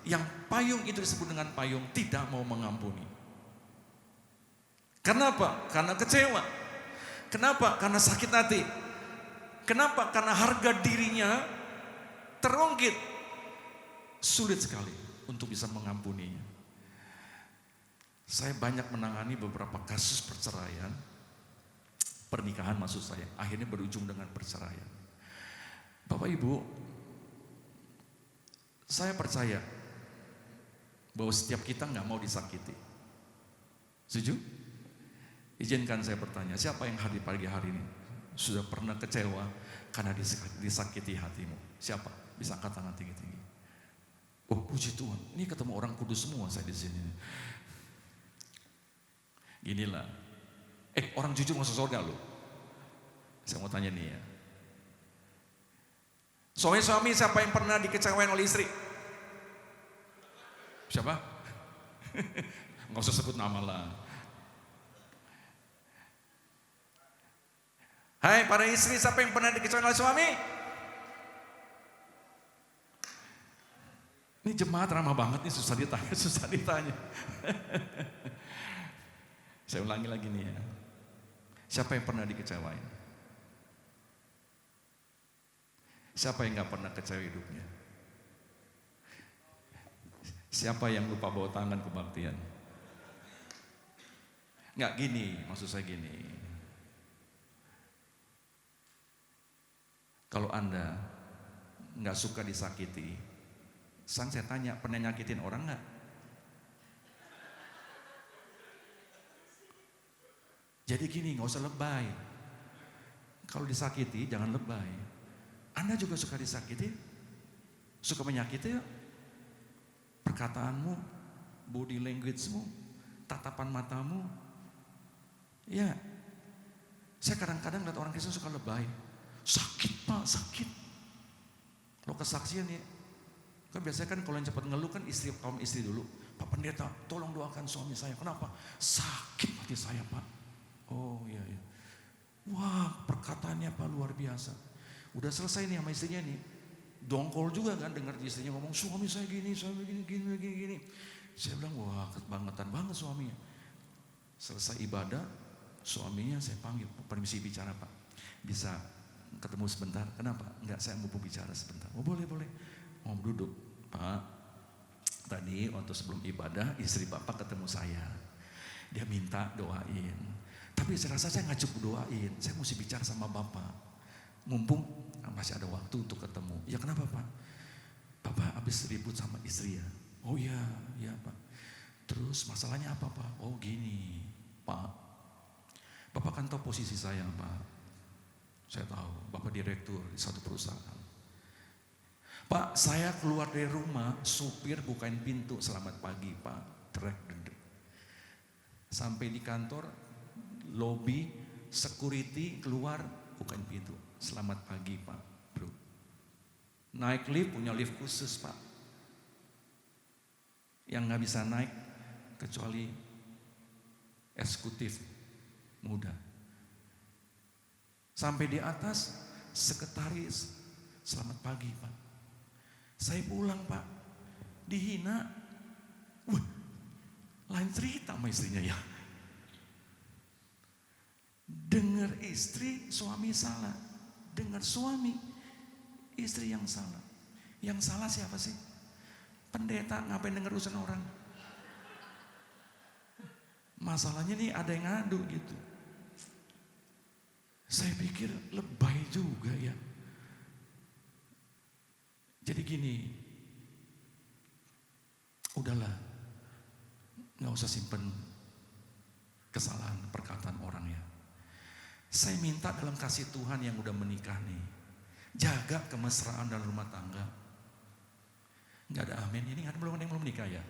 Speaker 3: yang payung itu disebut dengan payung tidak mau mengampuni. Kenapa? Karena kecewa. Kenapa? Karena sakit hati. Kenapa? Karena harga dirinya terungkit. Sulit sekali untuk bisa mengampuninya. Saya banyak menangani beberapa kasus perceraian, pernikahan maksud saya, akhirnya berujung dengan perceraian. Bapak Ibu, saya percaya bahwa setiap kita nggak mau disakiti. Setuju? Izinkan saya bertanya, siapa yang hadir pagi hari ini sudah pernah kecewa karena disakiti hatimu? Siapa? Bisa angkat tangan tinggi-tinggi. Oh, puji Tuhan, ini ketemu orang kudus semua saya di sini. Ginilah, orang jujur masuk surga loh. Saya mau tanya nih ya. Suami-suami siapa yang pernah dikecewain oleh istri? Siapa? Nggak usah sebut nama lah. Hai para istri, siapa yang pernah dikecewain oleh suami? Ini jemaat ramah banget nih, susah ditanya. Saya ulangi lagi nih ya. Siapa yang pernah dikecewain? Siapa yang gak pernah kecewa hidupnya? Siapa yang lupa bawa tangan kebaktian? Nggak gini, maksud saya gini. Kalau Anda nggak suka disakiti, saya tanya, pernah nyakitin orang nggak? Jadi gini, nggak usah lebay. Kalau disakiti, jangan lebay. Anda juga suka disakiti? Suka menyakiti ya? Perkataanmu, body language-mu, tatapan matamu. Ya, saya kadang-kadang lihat orang Kristen suka lebay. Sakit Pak, sakit. Kalau kesaksian ya, kan biasanya kan kalau yang cepat ngeluh kan kaum istri dulu. Pak Pendeta, tolong doakan suami saya. Kenapa? Sakit hati saya Pak. Oh iya. Wah, perkataannya Pak luar biasa. Udah selesai nih sama istrinya nih. Dongkol juga kan dengar istrinya ngomong, suami saya gini. Saya bilang, wah kebangetan banget suaminya. Selesai ibadah, suaminya saya panggil, permisi bicara Pak. Bisa ketemu sebentar? Kenapa? Enggak, saya mau bicara sebentar. Oh boleh. Mau duduk. Pak, tadi waktu sebelum ibadah istri Bapak ketemu saya. Dia minta doain. Tapi saya rasa saya nggak cukup doain. Saya mesti bicara sama Bapak. Mumpung masih ada waktu untuk ketemu. Ya kenapa Pak? Bapak habis ribut sama istri ya. Oh iya Pak. Terus masalahnya apa Pak? Oh gini Pak. Bapak kan tahu posisi saya Pak. Saya tahu, Bapak direktur di satu perusahaan. Pak, saya keluar dari rumah, supir bukain pintu, selamat pagi Pak. Trek. Sampai di kantor, lobby, security keluar, bukain pintu. Selamat pagi Pak, bro. Naik lift, punya lift khusus Pak. Yang gak bisa naik, kecuali eksekutif, muda. Sampai di atas, sekretaris
Speaker 4: Selamat pagi Pak. Saya pulang Pak, dihina. Wah, lain cerita sama istrinya ya. Dengar istri, suami salah. Dengar suami, istri yang salah. Yang salah siapa sih? Pendeta, ngapain denger urusan orang? Masalahnya nih ada yang ngadu gitu. Saya pikir lebay juga ya. Jadi gini, udahlah, nggak usah simpen kesalahan perkataan orang ya. Saya minta dalam kasih Tuhan yang udah menikah nih, jaga kemesraan dalam rumah tangga. Nggak ada amin, ini ada yang belum menikah ya.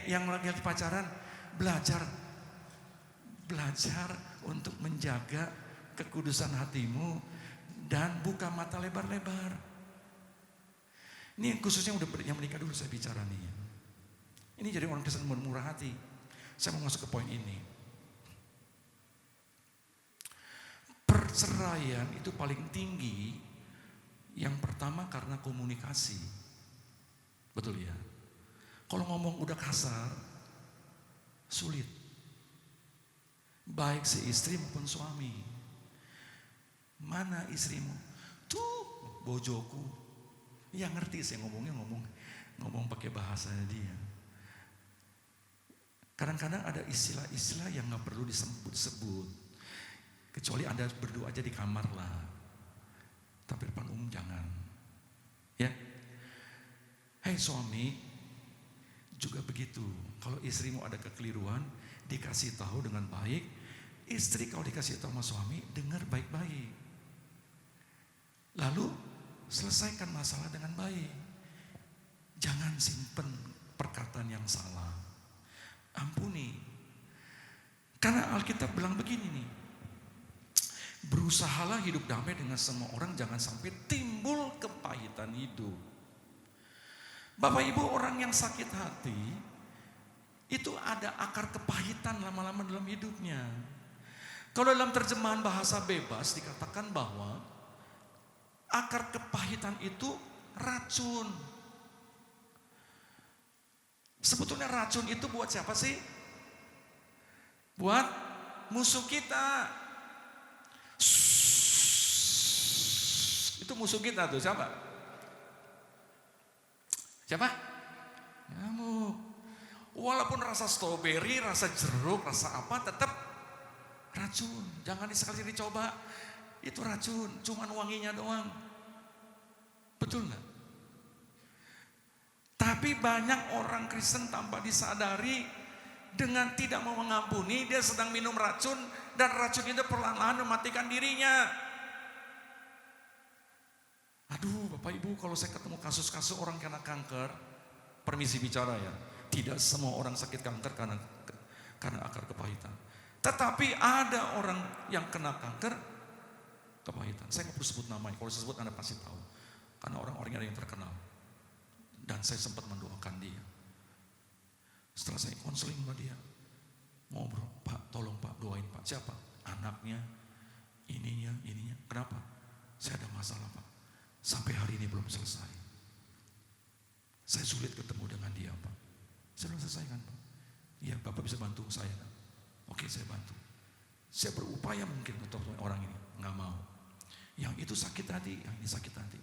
Speaker 4: Yang lagi pacaran, belajar untuk menjaga kekudusan hatimu dan buka mata lebar-lebar. Ini khususnya udah yang menikah dulu saya bicara nih. Ini jadi orang Kristen murah hati. Saya mau masuk ke poin ini. Perceraian itu paling tinggi yang pertama karena komunikasi. Betul ya? Kalau ngomong udah kasar, sulit. Baik si istri maupun suami. Mana istrimu? Tuh, bojoku. Ya ngerti saya ngomong pakai bahasanya dia. Kadang-kadang ada istilah-istilah yang nggak perlu disebut. Kecuali Anda berdua aja di kamar lah. Tapi depan umum jangan. Ya. Hai suami, juga begitu. Kalau istrimu ada kekeliruan, dikasih tahu dengan baik. Istri kalau dikasih tahu sama suami, dengar baik-baik. Lalu selesaikan masalah dengan baik. Jangan simpen perkataan yang salah. Ampuni. Karena Alkitab bilang begini nih. Berusahalah hidup damai dengan semua orang, jangan sampai timbul kepahitan hidup. Bapak Ibu, orang yang sakit hati itu ada akar kepahitan lama-lama dalam hidupnya. Kalau dalam terjemahan bahasa bebas dikatakan bahwa akar kepahitan itu racun. Sebetulnya racun itu buat siapa sih? Buat musuh kita. Itu musuh kita tuh siapa? Siapa? Nyamuk. Walaupun rasa stroberi, rasa jeruk, rasa apa tetap racun. Jangan sekali dicoba. Itu racun, cuman wanginya doang. Betul nggak? Tapi banyak orang Kristen tanpa disadari dengan tidak mau mengampuni, dia sedang minum racun dan racun itu perlahan-lahan mematikan dirinya. Aduh Bapak Ibu, kalau saya ketemu kasus-kasus orang kena kanker, permisi bicara ya, tidak semua orang sakit kanker karena akar kepahitan. Tetapi ada orang yang kena kanker kepahitan. Saya nggak perlu sebut namanya, kalau saya sebut Anda pasti tahu. Karena orang-orang yang terkenal. Dan saya sempat mendoakan dia. Setelah saya konseling sama dia, ngobrol, Pak, tolong Pak, doain Pak. Siapa? Anaknya, ininya. Kenapa? Saya ada masalah Pak. Sampai hari ini belum selesai. Saya sulit ketemu dengan dia Pak. Saya belum selesaikan Pak. Iya Bapak bisa bantu saya kan? Oke saya bantu. Saya berupaya mungkin untuk orang ini, nggak mau. Yang itu sakit hati, yang ini sakit hati.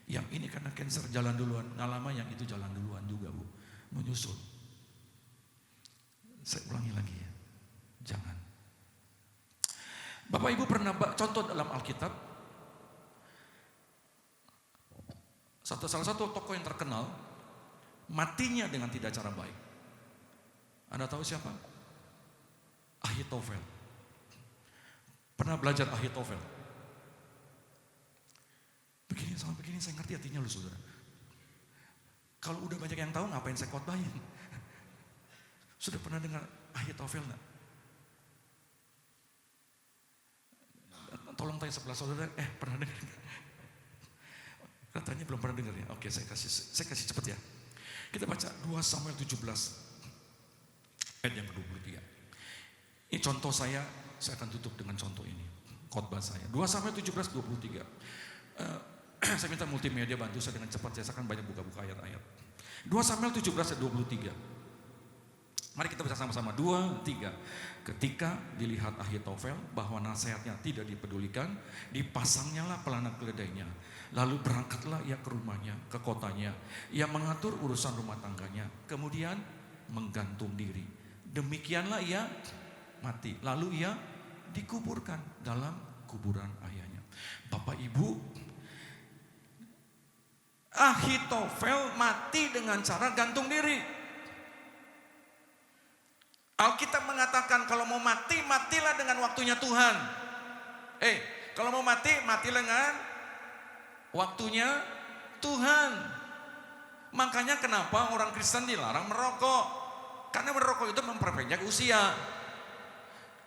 Speaker 4: Yang ini karena cancer jalan duluan, nggak lama yang itu jalan duluan juga Bu, menyusul. Saya ulangi lagi ya, jangan. Bapak Ibu pernah contoh dalam Alkitab, salah satu tokoh yang terkenal matinya dengan tidak cara baik. Anda tahu siapa? Ahitofel. Pernah belajar Ahitofel? Begini saya ngerti artinya loh saudara. Kalau udah banyak yang tahu ngapain saya khotbahin? Sudah pernah dengar Ahitofel enggak? Tolong tanya sebelah saudara, pernah dengar enggak? Katanya belum pernah dengar ya. Oke, saya kasih cepat ya. Kita baca 2 Samuel 17 ayat yang ke-23. Ini contoh saya akan tutup dengan contoh ini. Khotbah saya. 2 Samuel 17:23. Saya minta multimedia bantu saya dengan cepat, saya akan banyak buka-buka ayat-ayat. 2 Samuel 17 ayat 23. Mari kita baca sama-sama. 2, 3. Ketika dilihat Ahitofel bahwa nasihatnya tidak dipedulikan, dipasangnyalah pelana keledainya. Lalu berangkatlah ia ke rumahnya, ke kotanya. Ia mengatur urusan rumah tangganya. Kemudian menggantung diri. Demikianlah ia mati. Lalu ia dikuburkan dalam kuburan ayahnya. Bapak Ibu, Ahitofel mati dengan cara gantung diri. Alkitab mengatakan kalau mau mati, matilah dengan waktunya Tuhan. Kalau mau mati, matilah dengan waktunya Tuhan. Makanya kenapa orang Kristen dilarang merokok? Karena merokok itu memperpanjang usia.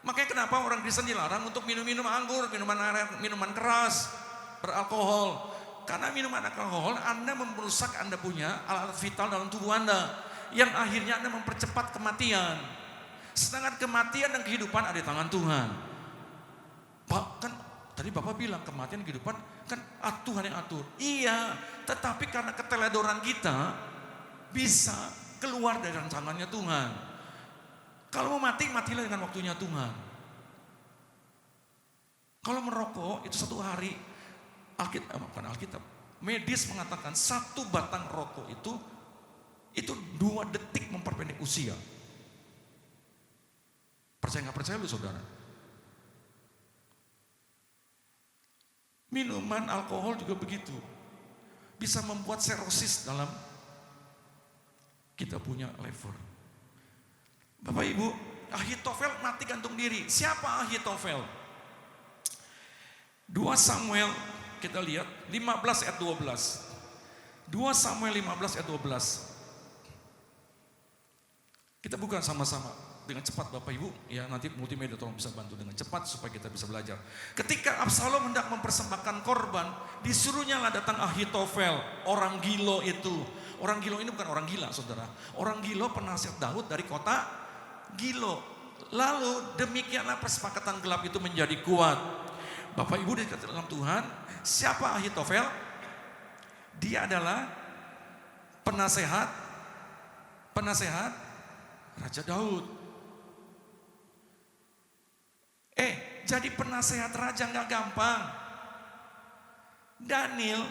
Speaker 4: Makanya kenapa orang Kristen dilarang untuk minum anggur, minuman keras, beralkohol. Karena minuman alkohol Anda merusak Anda punya alat vital dalam tubuh Anda, yang akhirnya Anda mempercepat kematian. Sedangkan kematian dan kehidupan ada di tangan Tuhan. Pak, kan tadi Bapak bilang kematian dan kehidupan kan Tuhan yang atur. Iya, tetapi karena keteledoran kita bisa keluar dari rancangannya Tuhan. Kalau mau mati, matilah dengan waktunya Tuhan. Kalau merokok itu 1 hari, Alkitab, medis mengatakan 1 batang rokok itu 2 detik memperpendek usia. Percaya nggak percaya lu saudara? Minuman alkohol juga begitu, bisa membuat serosis dalam kita punya liver. Bapak Ibu, Ahitofel mati gantung diri. Siapa Ahitofel? 2 Samuel kita lihat 15 ayat 12. 2 Samuel 15 ayat 12. Kita buka sama-sama dengan cepat Bapak Ibu. Ya, nanti multimedia tolong bisa bantu dengan cepat supaya kita bisa belajar. Ketika Absalom hendak mempersembahkan korban, disuruhnyalah datang Ahitofel, orang Gilo itu. Orang Gilo ini bukan orang gila, saudara. Orang Gilo penasihat Daud dari kota Gilo. Lalu demikianlah persepakatan gelap itu menjadi kuat. Bapak Ibu dikatakan dalam Tuhan, siapa Ahitofel? Dia adalah penasehat Raja Daud. Jadi penasehat raja nggak gampang. Daniel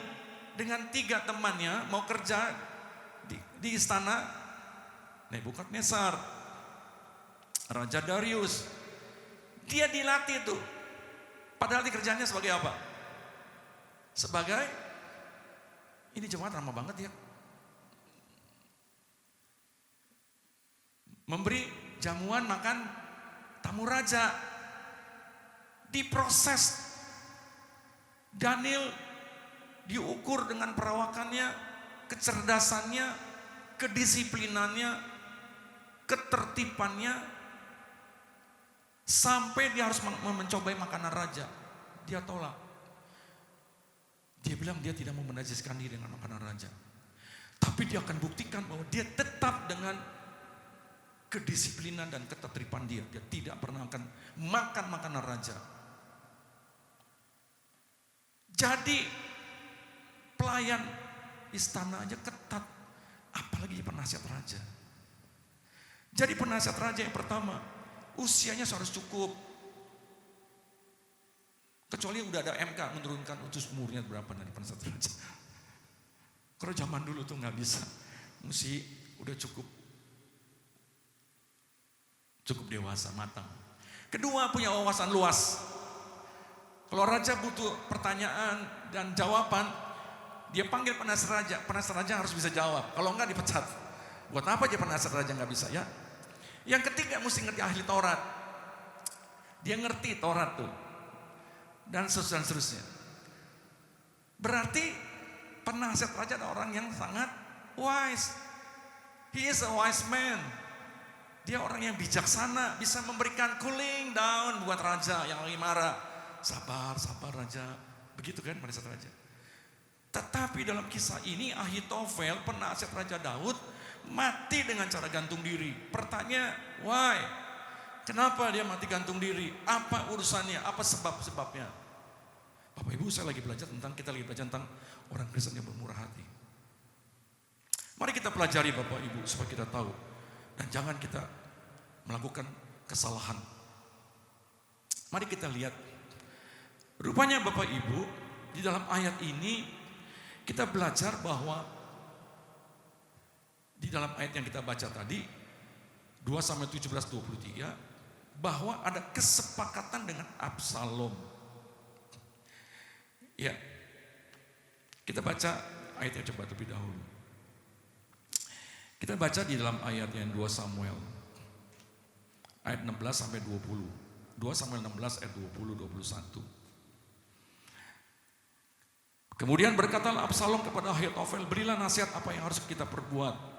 Speaker 4: dengan 3 temannya mau kerja di istana Nebukadnezar, Raja Darius. Dia dilatih tuh. Padahal di kerjanya sebagai apa? Sebagai, ini jemaat ramah banget ya, memberi jamuan makan tamu raja. Diproses. Daniel diukur dengan perawakannya, kecerdasannya, kedisiplinannya, ketertibannya, sampai dia harus mencobai makanan raja. Dia tolak. Dia bilang dia tidak mau menajiskan diri dengan makanan raja. Tapi dia akan buktikan bahwa dia tetap dengan kedisiplinan dan ketertiban dia. Dia tidak pernah akan makan makanan raja. Jadi pelayan istana aja ketat, apalagi penasihat raja. Jadi penasihat raja yang pertama, usianya harus cukup. Kecuali udah ada MK menurunkan umurnya berapa dari penasihat raja. Kalau zaman dulu tuh nggak bisa, mesti udah cukup dewasa, matang. Kedua, punya wawasan luas. Kalau raja butuh pertanyaan dan jawaban, dia panggil penasihat raja. Penasihat raja harus bisa jawab. Kalau enggak dipecat. Buat apa aja penasihat raja nggak bisa ya? Yang ketiga, mesti ngerti ahli Taurat. Dia ngerti Taurat tuh. Dan seterusnya. Berarti penasihat raja adalah orang yang sangat wise. He is a wise man. Dia orang yang bijaksana, bisa memberikan cooling down buat raja yang lagi marah. Sabar raja. Begitu kan penasihat raja. Tetapi dalam kisah ini Ahitofel, penasihat Raja Daud, mati dengan cara gantung diri. Pertanyaan, why? Kenapa dia mati gantung diri? Apa urusannya? Apa sebab-sebabnya? Bapak Ibu, kita lagi belajar tentang orang Kristen yang bermurah hati. Mari kita pelajari Bapak Ibu supaya kita tahu. Dan jangan kita melakukan kesalahan. Mari kita lihat. Rupanya Bapak Ibu, di dalam ayat ini kita belajar bahwa di dalam ayat yang kita baca tadi 2 Samuel 17:23 bahwa ada kesepakatan dengan Absalom. Ya. Kita baca ayatnya coba terlebih dahulu. Kita baca di dalam ayat yang 2 Samuel ayat 16 sampai 20. 2 Samuel 16 ayat 20 21. Kemudian berkatalah Absalom kepada Ahitofel, berilah nasihat apa yang harus kita perbuat.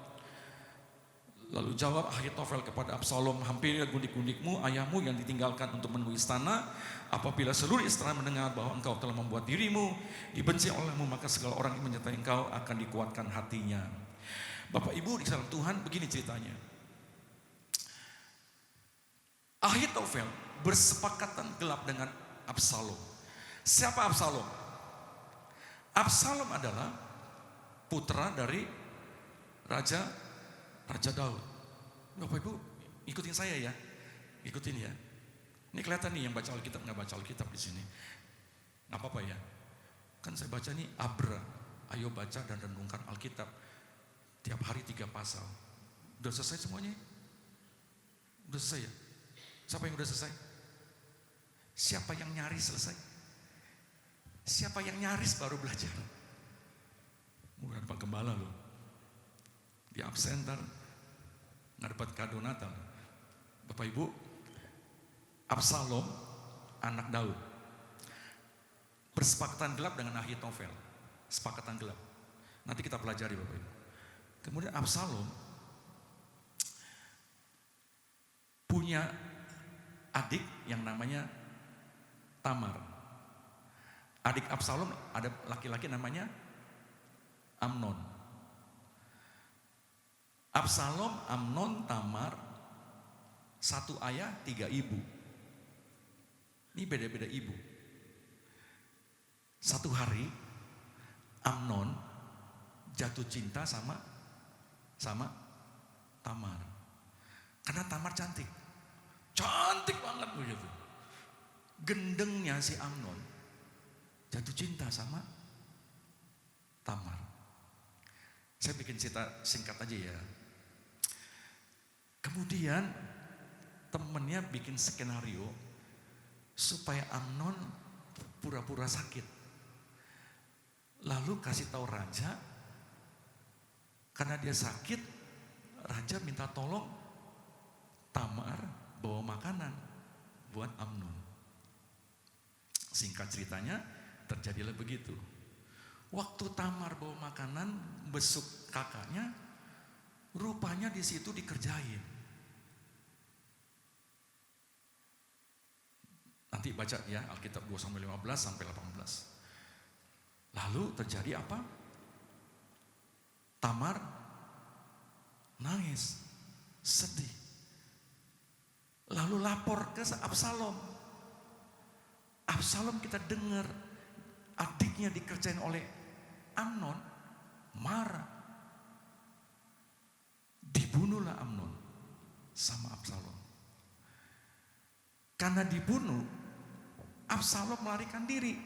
Speaker 4: Lalu jawab Ahitofel kepada Absalom, hampirilah gundik-gundikmu, ayahmu yang ditinggalkan untuk menuju istana. Apabila seluruh istana mendengar bahwa engkau telah membuat dirimu dibenci olehmu, maka segala orang yang menyertai engkau akan dikuatkan hatinya. Bapak Ibu di dalam Tuhan, begini ceritanya. Ahitofel bersepakatan gelap dengan Absalom. Siapa Absalom? Absalom adalah putra dari Raja Daud. Bapak Ibu ikutin saya ya. Ikutin ya. Ini kelihatan nih yang baca Alkitab nggak baca Alkitab di sini. Nggak apa-apa ya. Kan saya baca nih Abra. Ayo baca dan renungkan Alkitab. Tiap hari 3 pasal. Udah selesai semuanya? Udah selesai ya? Siapa yang udah selesai? Siapa yang nyaris selesai? Siapa yang nyaris baru belajar? Bukan Pak Gembala loh. Di absen ntar nggak dapat kado Natal. Bapak Ibu, Absalom anak Daud bersepakatan gelap dengan Ahitofel. Sepakatan gelap. Nanti kita pelajari Bapak Ibu. Kemudian Absalom punya adik yang namanya Tamar. Adik Absalom ada laki-laki namanya Amnon. Absalom, Amnon, Tamar, satu ayah, 3 ibu. Ini beda-beda ibu. Satu hari Amnon jatuh cinta sama Tamar. Karena Tamar cantik. Cantik banget begitu. Gendengnya si Amnon jatuh cinta sama Tamar. Saya bikin cerita singkat aja ya. Kemudian temennya bikin skenario supaya Amnon pura-pura sakit. Lalu kasih tahu raja, karena dia sakit, raja minta tolong Tamar bawa makanan buat Amnon. Singkat ceritanya, terjadilah begitu. Waktu Tamar bawa makanan besuk kakaknya, rupanya di situ dikerjain. Nanti baca ya Alkitab 2 Samuel 15 sampai 18. Lalu terjadi apa? Tamar nangis, sedih. Lalu lapor ke Absalom. Absalom kita dengar adiknya dikerjain oleh Amnon, marah. Dibunuhlah Amnon sama Absalom. Karena dibunuh, Absalom melarikan diri,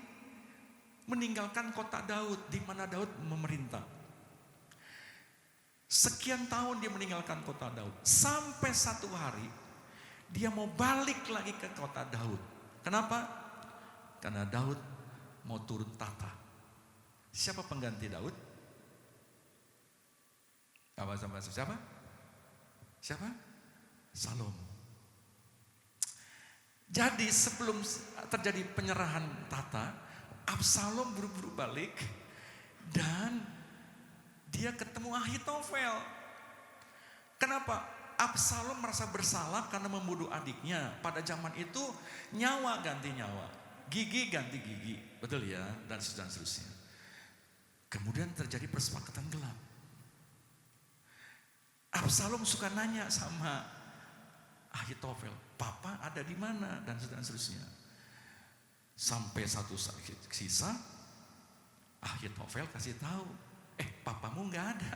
Speaker 4: meninggalkan kota Daud di mana Daud memerintah. Sekian tahun dia meninggalkan kota Daud, sampai satu hari dia mau balik lagi ke kota Daud. Kenapa? Karena Daud mau turun tahta. Siapa pengganti Daud? Siapa? Siapa? Salomo. Jadi sebelum terjadi penyerahan tahta, Absalom buru-buru balik dan dia ketemu Ahitofel. Kenapa? Absalom merasa bersalah karena membunuh adiknya. Pada zaman itu nyawa ganti nyawa, gigi ganti gigi, betul ya, dan seterusnya. Kemudian terjadi persepakatan gelap. Absalom suka nanya sama Ahitofel, papa ada di mana, dan seterusnya. Sampai satu sisa, Ahitofel kasih tahu, papamu nggak ada.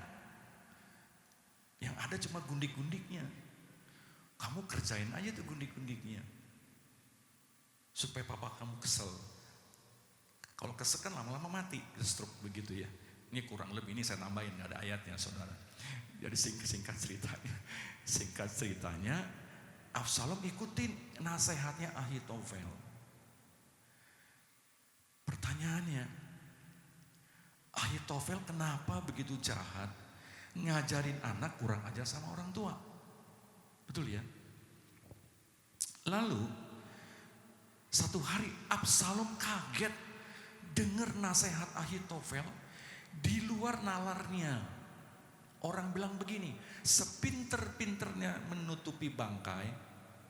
Speaker 4: Yang ada cuma gundik-gundiknya. Kamu kerjain aja tuh gundik-gundiknya. Supaya papa kamu kesel. Kalau kesel kan lama-lama mati, stroke begitu ya. Ini kurang lebih, ini saya nambahin, nggak ada ayatnya saudara. Jadi singkat ceritanya, Absalom ikutin nasihatnya Ahitofel. Pertanyaannya, Ahitofel kenapa begitu jahat ngajarin anak kurang ajar sama orang tua? Betul ya? Lalu satu hari Absalom kaget dengar nasihat Ahitofel di luar nalarnya. Orang bilang begini, sepinter-pinternya menutupi bangkai,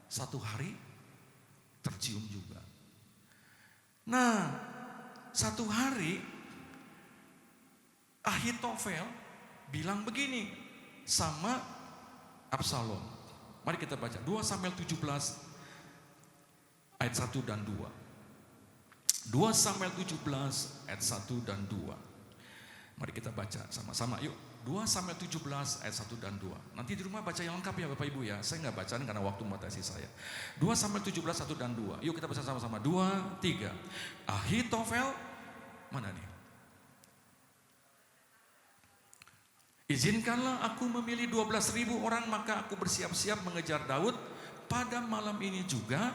Speaker 4: satu hari tercium juga. Nah, satu hari Ahitofel bilang begini sama Absalom. Mari kita baca 2 Samuel 17 ayat 1 dan 2. 2 Samuel 17 ayat 1 dan 2. Mari kita baca sama-sama yuk. 2 Samuel 17 ayat 1 dan 2. Nanti di rumah baca yang lengkap ya Bapak Ibu ya. Saya nggak bacaan karena waktu membatasi saya. 2 Samuel 17 1 dan 2. Yuk kita baca sama-sama. 2, 3. Ahitofel mana nih? Izinkanlah aku memilih 12.000 orang, maka aku bersiap-siap mengejar Daud. Pada malam ini juga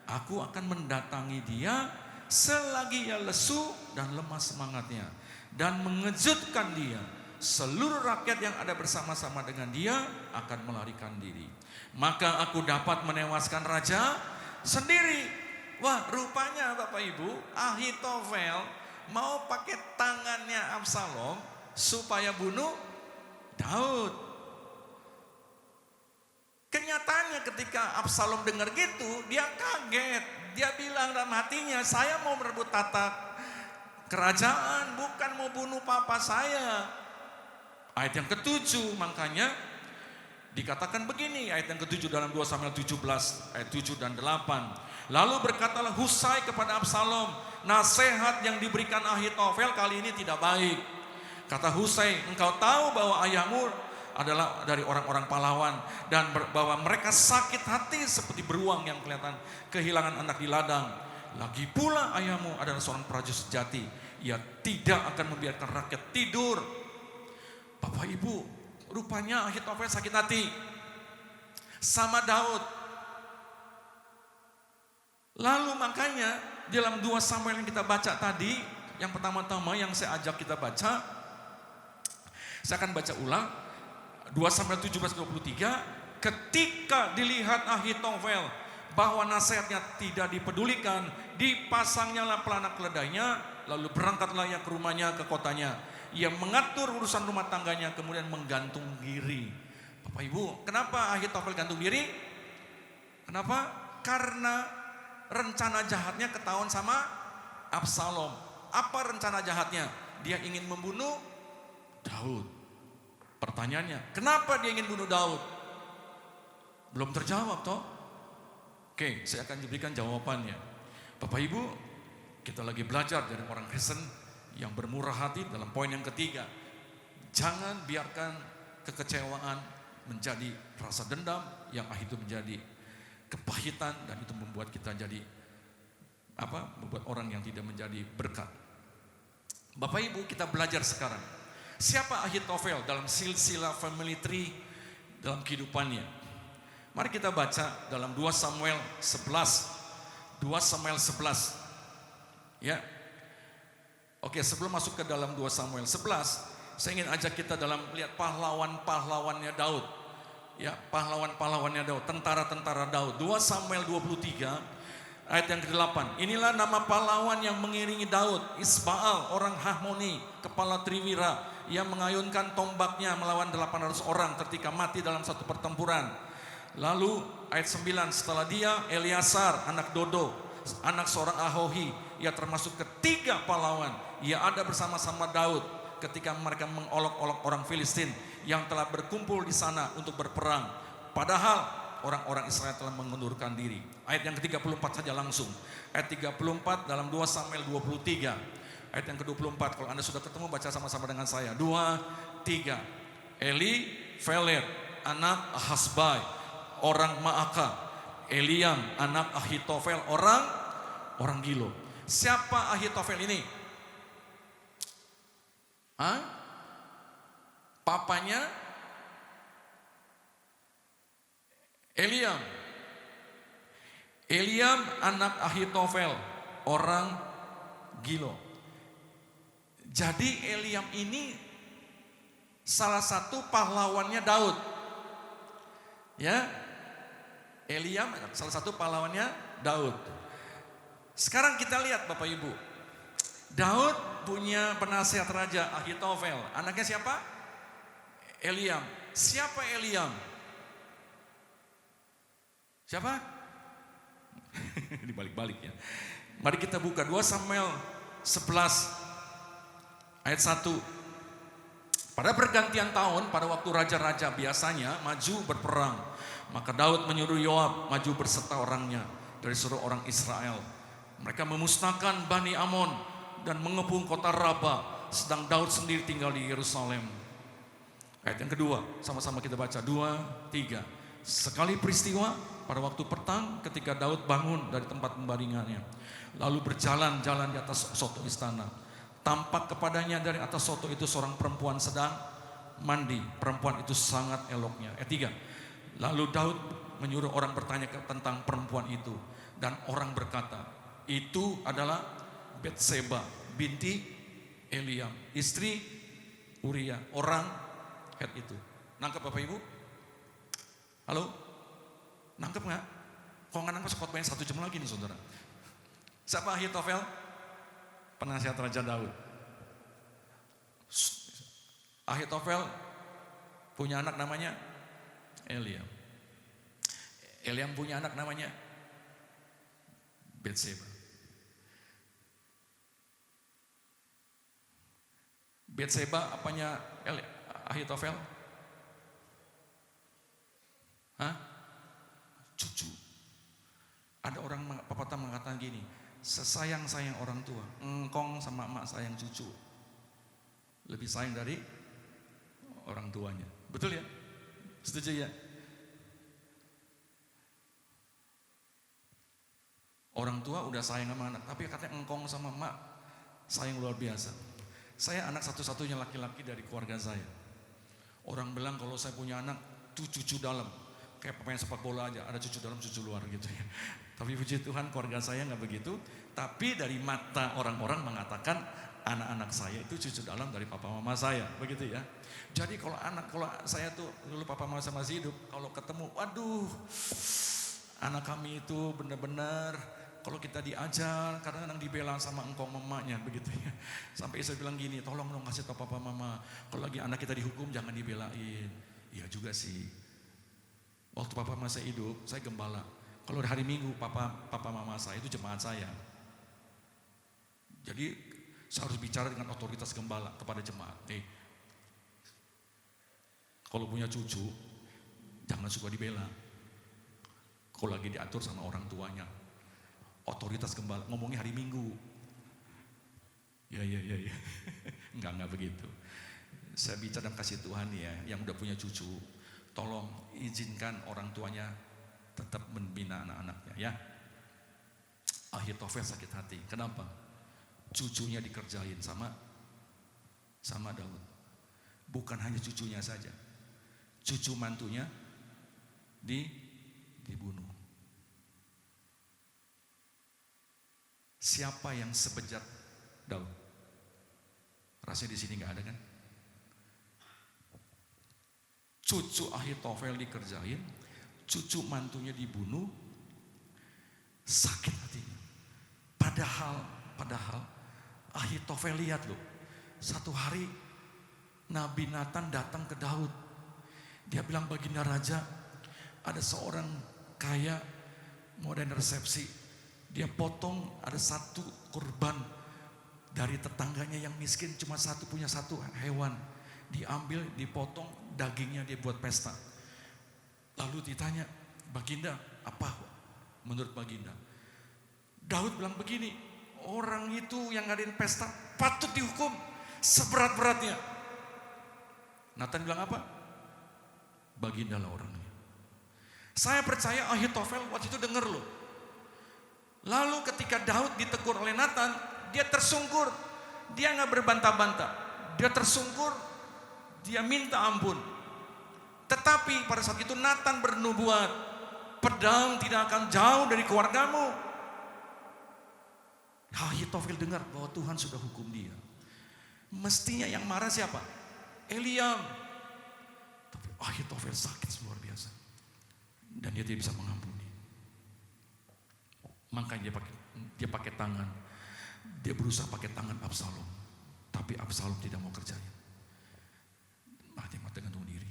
Speaker 4: aku akan mendatangi dia selagi ia lesu dan lemah semangatnya, dan mengejutkan dia. Seluruh rakyat yang ada bersama-sama dengan dia akan melarikan diri. Maka aku dapat menewaskan raja sendiri. Wah, rupanya Bapak Ibu, Ahitofel mau pakai tangannya Absalom supaya bunuh Daud. Kenyataannya ketika Absalom dengar gitu, dia kaget. Dia bilang dalam hatinya, saya mau merebut tahta kerajaan, bukan mau bunuh papa saya. Ayat yang ke-7, makanya dikatakan begini, ayat yang ke-7 dalam 2 Samuel 17 ayat 7 dan 8. Lalu berkatalah Husai kepada Absalom, nasihat yang diberikan Ahitofel kali ini tidak baik. Kata Husai, engkau tahu bahwa ayahmu adalah dari orang-orang pahlawan, dan bahwa mereka sakit hati seperti beruang yang kelihatan kehilangan anak di ladang. Lagi pula ayahmu adalah seorang prajurit sejati, ia tidak akan membiarkan rakyat tidur. Bapak Ibu, rupanya Ahitofel sakit hati sama Daud. Lalu makanya dalam 2 Samuel yang kita baca tadi, yang pertama-tama yang saya ajak kita baca, saya akan baca ulang 2 Samuel 17:23. Ketika dilihat Ahitofel bahwa nasihatnya tidak dipedulikan, dipasangnya pelana keledainya, lalu berangkatlah ia ke rumahnya, ke kotanya. Ia mengatur urusan rumah tangganya, kemudian menggantung diri. Bapak Ibu, kenapa Ahitofel gantung diri? Kenapa? Karena rencana jahatnya ketahuan sama Absalom. Apa rencana jahatnya? Dia ingin membunuh Daud. Pertanyaannya, kenapa dia ingin bunuh Daud? Belum terjawab toh? Oke, saya akan berikan jawabannya. Bapak Ibu, kita lagi belajar dari orang Kristen yang bermurah hati dalam poin yang ketiga. Jangan biarkan kekecewaan menjadi rasa dendam, yang itu menjadi kepahitan, dan itu membuat kita jadi membuat orang yang tidak menjadi berkat. Bapak Ibu, kita belajar sekarang. Siapa Ahitofel dalam silsilah family tree dalam kehidupannya? Mari kita baca dalam 2 Samuel 11. 2 Samuel 11. Ya. Oke, sebelum masuk ke dalam 2 Samuel 11, saya ingin ajak kita dalam lihat pahlawan-pahlawannya Daud. Ya, pahlawan-pahlawannya Daud, tentara-tentara Daud. 2 Samuel 23 ayat yang ke-8. Inilah nama pahlawan yang mengiringi Daud, Isbaal orang Hahmoni, kepala Triwira. Ia mengayunkan tombaknya melawan 800 orang ketika mati dalam satu pertempuran. Lalu ayat 9, setelah dia Eliasar anak Dodo, anak seorang Ahohi. Ia termasuk ketiga pahlawan. Ia ada bersama-sama Daud ketika mereka mengolok-olok orang Filistin yang telah berkumpul di sana untuk berperang. Padahal orang-orang Israel telah mengundurkan diri. Ayat yang ke-34 saja langsung. Ayat 34 dalam 2 Samuel 23. Ayat yang ke-24, kalau Anda sudah ketemu baca sama-sama dengan saya. 2, 3. Eli Feler, anak Ahasbai, orang Maaka. Eliam, anak Ahitofel, orang Gilo. Siapa Ahitofel ini? Hah? Papanya Eliam. Eliam anak Ahitofel, orang Gilo. Jadi Eliam ini salah satu pahlawannya Daud. Ya. Eliam salah satu pahlawannya Daud. Sekarang kita lihat Bapak Ibu. Daud punya penasihat raja Ahitofel. Anaknya siapa? Eliam. Siapa Eliam? Siapa? Dibalik-balik ya. Mari kita buka 2 Samuel 11 ayat 1. Pada pergantian tahun, pada waktu raja-raja biasanya maju berperang, maka Daud menyuruh Yoab maju berserta orangnya dari seluruh orang Israel. Mereka memusnahkan Bani Amon dan mengepung kota Raba, sedang Daud sendiri tinggal di Yerusalem. Ayat yang kedua, sama-sama kita baca 2, 3. Sekali peristiwa pada waktu petang ketika Daud bangun dari tempat pembaringannya, lalu berjalan-jalan di atas soto istana. Tampak kepadanya dari atas soto itu seorang perempuan sedang mandi. Perempuan itu sangat eloknya. Ayat 3. Lalu Daud menyuruh orang bertanya tentang perempuan itu, dan orang berkata, itu adalah Betseba binti Eliam, istri Uria, orang Het itu. Nangkep Bapak Ibu? Halo? Nangkep nggak? Kalau nggak nangkep khotbahnya 1 jam lagi nih saudara. Siapa Ahitofel? Penasihat Raja Daud. Ahitofel punya anak namanya Eliam. Eliam punya anak namanya Betseba. Betseba apanya Ahitofel? Hah? Cucu. Ada orang pepatah mengatakan gini, sesayang-sayang orang tua, engkong sama emak sayang cucu, lebih sayang dari orang tuanya. Betul ya? Setuju ya? Orang tua udah sayang sama anak, tapi katanya engkong sama emak sayang luar biasa. Saya anak satu-satunya laki-laki dari keluarga saya. Orang bilang kalau saya punya anak tuh cucu dalam, kayak pemain sepak bola aja, ada cucu dalam cucu luar gitu ya. Tapi puji Tuhan keluarga saya nggak begitu. Tapi dari mata orang-orang mengatakan anak-anak saya itu cucu dalam dari papa mama saya, begitu ya. Jadi kalau saya tuh dulu papa mama saya masih hidup, kalau ketemu, waduh, anak kami itu benar-benar kalau kita diajar, kadang-kadang dibela sama engkong mamanya, begitu ya. Sampai istri bilang gini, tolong dong kasih tau papa mama, kalau lagi anak kita dihukum jangan dibelain. Iya juga sih. Waktu papa mama saya hidup, saya gembala. Kalau hari Minggu, papa mama saya itu jemaat saya. Jadi saya harus bicara dengan otoritas gembala kepada jemaat. Kalau punya cucu, jangan suka dibela. Kalau lagi diatur sama orang tuanya. Otoritas gembala, ngomongnya hari Minggu. Ya. Enggak begitu. Saya bicara dan kasih Tuhan ya, yang udah punya cucu, tolong izinkan orang tuanya tetap membina anak-anaknya ya. Ahitofel sakit hati. Kenapa? Cucunya dikerjain sama Daud. Bukan hanya cucunya saja. Cucu mantunya dibunuh. Siapa yang sebejat Daud? Rasanya di sini nggak ada kan? Cucu Ahitofel dikerjain, cucu mantunya dibunuh, sakit hatinya. Padahal Ahitofel lihat loh, satu hari Nabi Nathan datang ke Daud. Dia bilang, baginda raja, ada seorang kaya mau ada resepsi. Dia potong ada satu kurban dari tetangganya yang miskin, cuma punya satu hewan. Diambil, dipotong, dagingnya dia buat pesta. Lalu ditanya, Baginda, apa menurut Baginda? Daud bilang begini, orang itu yang ngadain pesta patut dihukum seberat-beratnya. Nathan bilang apa? Baginda lah orangnya. Saya percaya Ahitofel waktu itu dengar loh. Lalu ketika Daud ditegur oleh Nathan, dia tersungkur. Dia nggak berbantah-bantah. Dia tersungkur, dia minta ampun. Tetapi pada saat itu Nathan bernubuat, pedang tidak akan jauh dari keluargamu. Ahitofel dengar bahwa Tuhan sudah hukum dia. Mestinya yang marah siapa? Eliam. Tapi Ahitofel sakit luar biasa. Dan dia tidak bisa mengampuni. Makanya dia pakai tangan. Dia berusaha pakai tangan Absalom. Tapi Absalom tidak mau kerjanya. Mati gantung diri.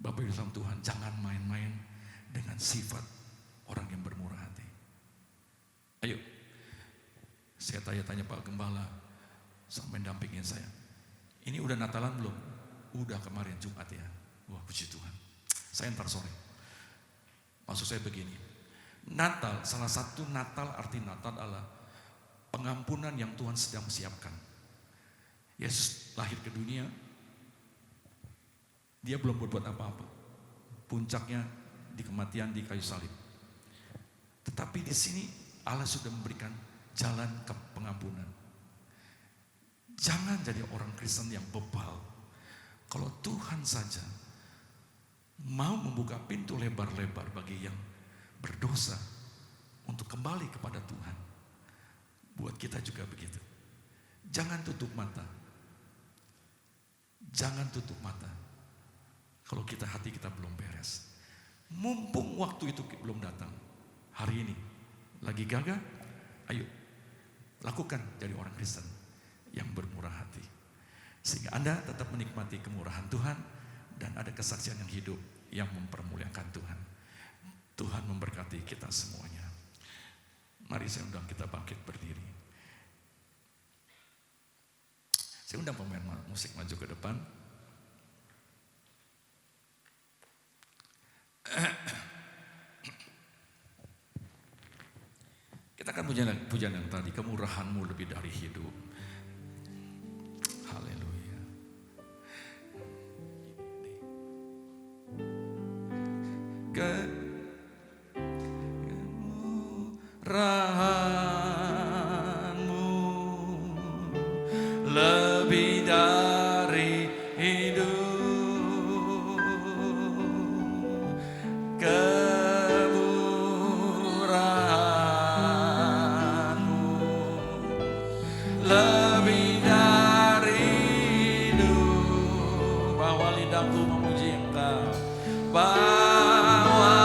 Speaker 4: Bapak Ibu dalam Tuhan, jangan main-main dengan sifat orang yang bermurah hati. Ayo, saya tanya-tanya Pak Gembala sampai dampingin saya. Ini udah Natalan belum? Udah kemarin Jumat ya. Wah, puji Tuhan. Saya ntar sore. Maksud saya begini. Natal, salah satu Natal, arti Natal adalah pengampunan yang Tuhan sedang siapkan. Yesus lahir ke dunia, dia belum berbuat apa-apa. Puncaknya di kematian di kayu salib. Tetapi di sini Allah sudah memberikan jalan ke pengampunan. Jangan jadi orang Kristen yang bebal. Kalau Tuhan saja mau membuka pintu lebar-lebar bagi yang berdosa untuk kembali kepada Tuhan, buat kita juga begitu. Jangan tutup mata. Jangan tutup mata. Kalau hati kita belum beres. Mumpung waktu itu belum datang. Hari ini lagi gagah, ayo lakukan jadi orang Kristen yang bermurah hati. Sehingga Anda tetap menikmati kemurahan Tuhan dan ada kesaksian yang hidup yang mempermuliakan Tuhan. Tuhan memberkati kita semuanya. Mari saya undang kita bangkit berdiri. Saya undang pemain musik maju ke depan. Kita akan pujian yang tadi, kemurahan-Mu lebih dari hidup. Haleluya. Kemurahan-Mu lebih dari hidup. Lebih dari hidup. Bawa lidahku memuji Engkau. Bawa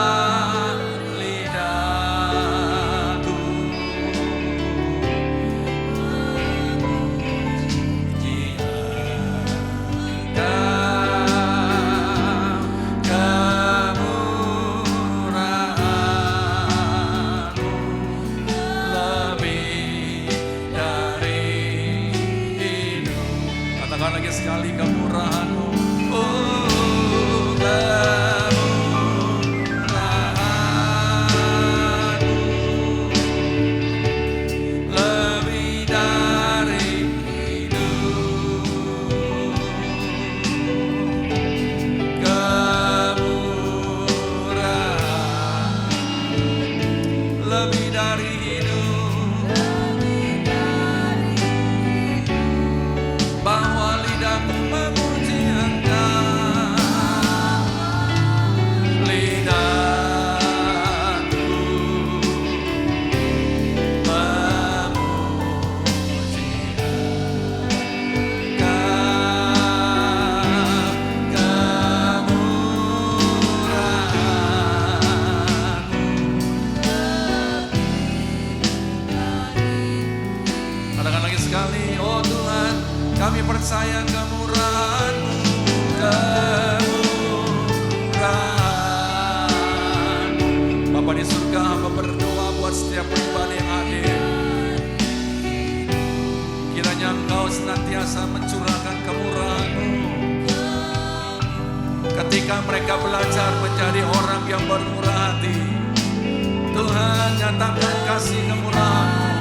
Speaker 4: lidahku memuji Engkau. Kemurahan-Mu lebih dari hidup. Katakan lagi sekali, kemurahan-Mu. Oh, kemurahan-Mu lebih dari hidup. Kemurahan lebih dari hidup. Bawa lidahku memuji Engkau. Lidahku memuji Engkau. Kemurahan-Mu. Katakan lagi sekali, oh Tuhan, kami percaya kemurahan-Mu. Kemurahan-Mu. Bapa di surga, hamba berdoa buat setiap pribadi yang hadir. Kiranya Engkau senantiasa mencurahkan kemurahan-Mu. Ketika mereka belajar menjadi orang yang Tuhan nyatakan kasih kemurahan.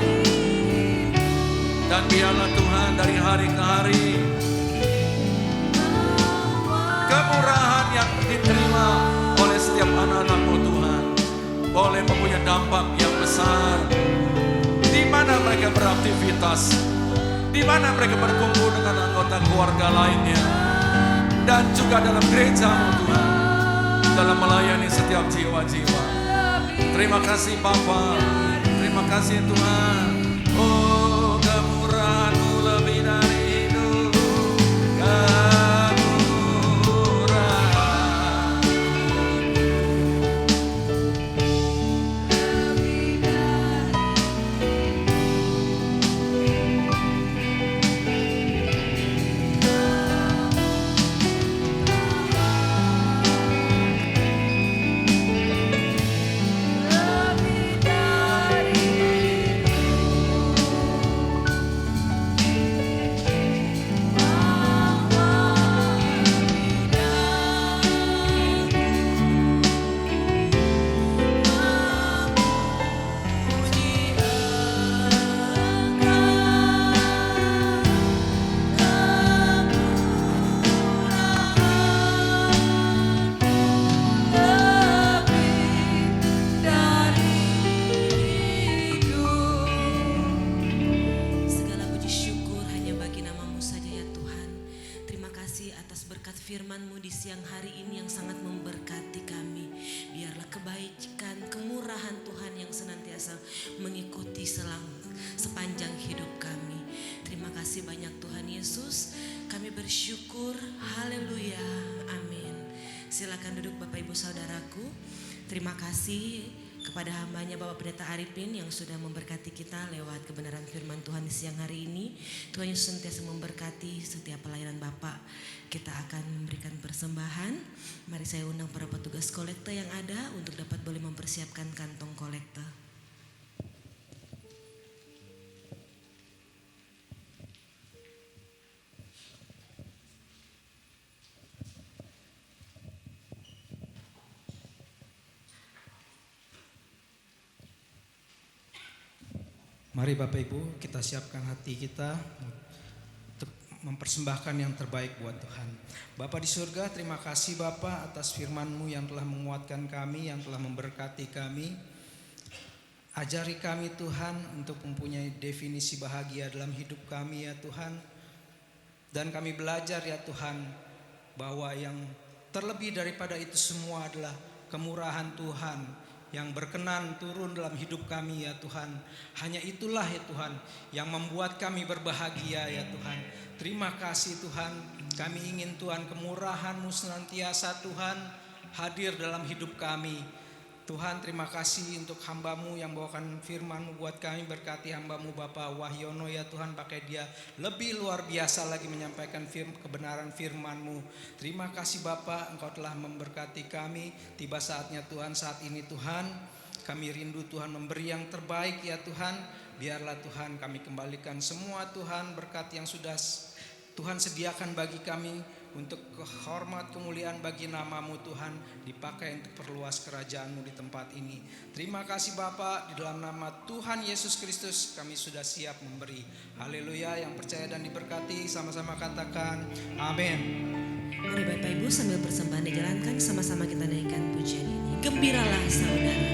Speaker 4: Dan biarlah Tuhan dari hari ke hari kemurahan yang diterima oleh setiap anak-anak-Mu Tuhan boleh mempunyai dampak yang besar di mana mereka beraktivitas, di mana mereka berkumpul dengan anggota keluarga lainnya, dan juga dalam gereja-Mu Tuhan, dalam melayani setiap jiwa-jiwa. Terima kasih Bapa, terima kasih Tuhan. Oh, kemurahan-Mu lebih dari hidup, kemurahan.
Speaker 2: Firman-Mu di siang hari ini yang sangat memberkati kami. Biarlah kebaikan, kemurahan Tuhan yang senantiasa mengikuti sepanjang hidup kami. Terima kasih banyak Tuhan Yesus. Kami bersyukur. Haleluya. Amin. Silakan duduk Bapak Ibu Saudaraku. Terima kasih kepada hambanya Bapak Pendeta Arifin yang sudah memberkati kita lewat kebenaran firman Tuhan di siang hari ini. Tuhan Yesus senantiasa memberkati setiap pelayanan Bapak. Kita akan memberikan persembahan. Mari saya undang para petugas kolekte yang ada untuk dapat boleh mempersiapkan kantong kolekte.
Speaker 1: Mari Bapak Ibu kita siapkan hati kita untuk mempersembahkan yang terbaik buat Tuhan. Bapa di surga, terima kasih Bapa atas firman-Mu yang telah menguatkan kami, yang telah memberkati kami. Ajari kami Tuhan untuk mempunyai definisi bahagia dalam hidup kami ya Tuhan. Dan kami belajar ya Tuhan bahwa yang terlebih daripada itu semua adalah kemurahan Tuhan yang berkenan turun dalam hidup kami ya Tuhan. Hanya itulah ya Tuhan yang membuat kami berbahagia ya Tuhan. Terima kasih Tuhan. Kami ingin Tuhan kemurahan-Mu senantiasa Tuhan hadir dalam hidup kami. Tuhan terima kasih untuk hamba-Mu yang bawakan firman-Mu buat kami. Berkati hamba-Mu Bapak Wahyono ya Tuhan, pakai dia lebih luar biasa lagi menyampaikan kebenaran firman-Mu. Terima kasih Bapak, Engkau telah memberkati kami. Tiba saatnya Tuhan saat ini Tuhan, kami rindu Tuhan memberi yang terbaik ya Tuhan. Biarlah Tuhan kami kembalikan semua Tuhan berkat yang sudah Tuhan sediakan bagi kami untuk kehormat kemuliaan bagi nama-Mu Tuhan, dipakai untuk perluas kerajaan-Mu di tempat ini. Terima kasih Bapa, di dalam nama Tuhan Yesus Kristus kami sudah siap memberi. Haleluya. Yang percaya dan diberkati sama-sama katakan amin.
Speaker 2: Mari Bapak Ibu sambil persembahan dijalankan, sama-sama kita naikkan pujian ini. Gembiralah saudara.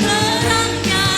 Speaker 5: Terangnya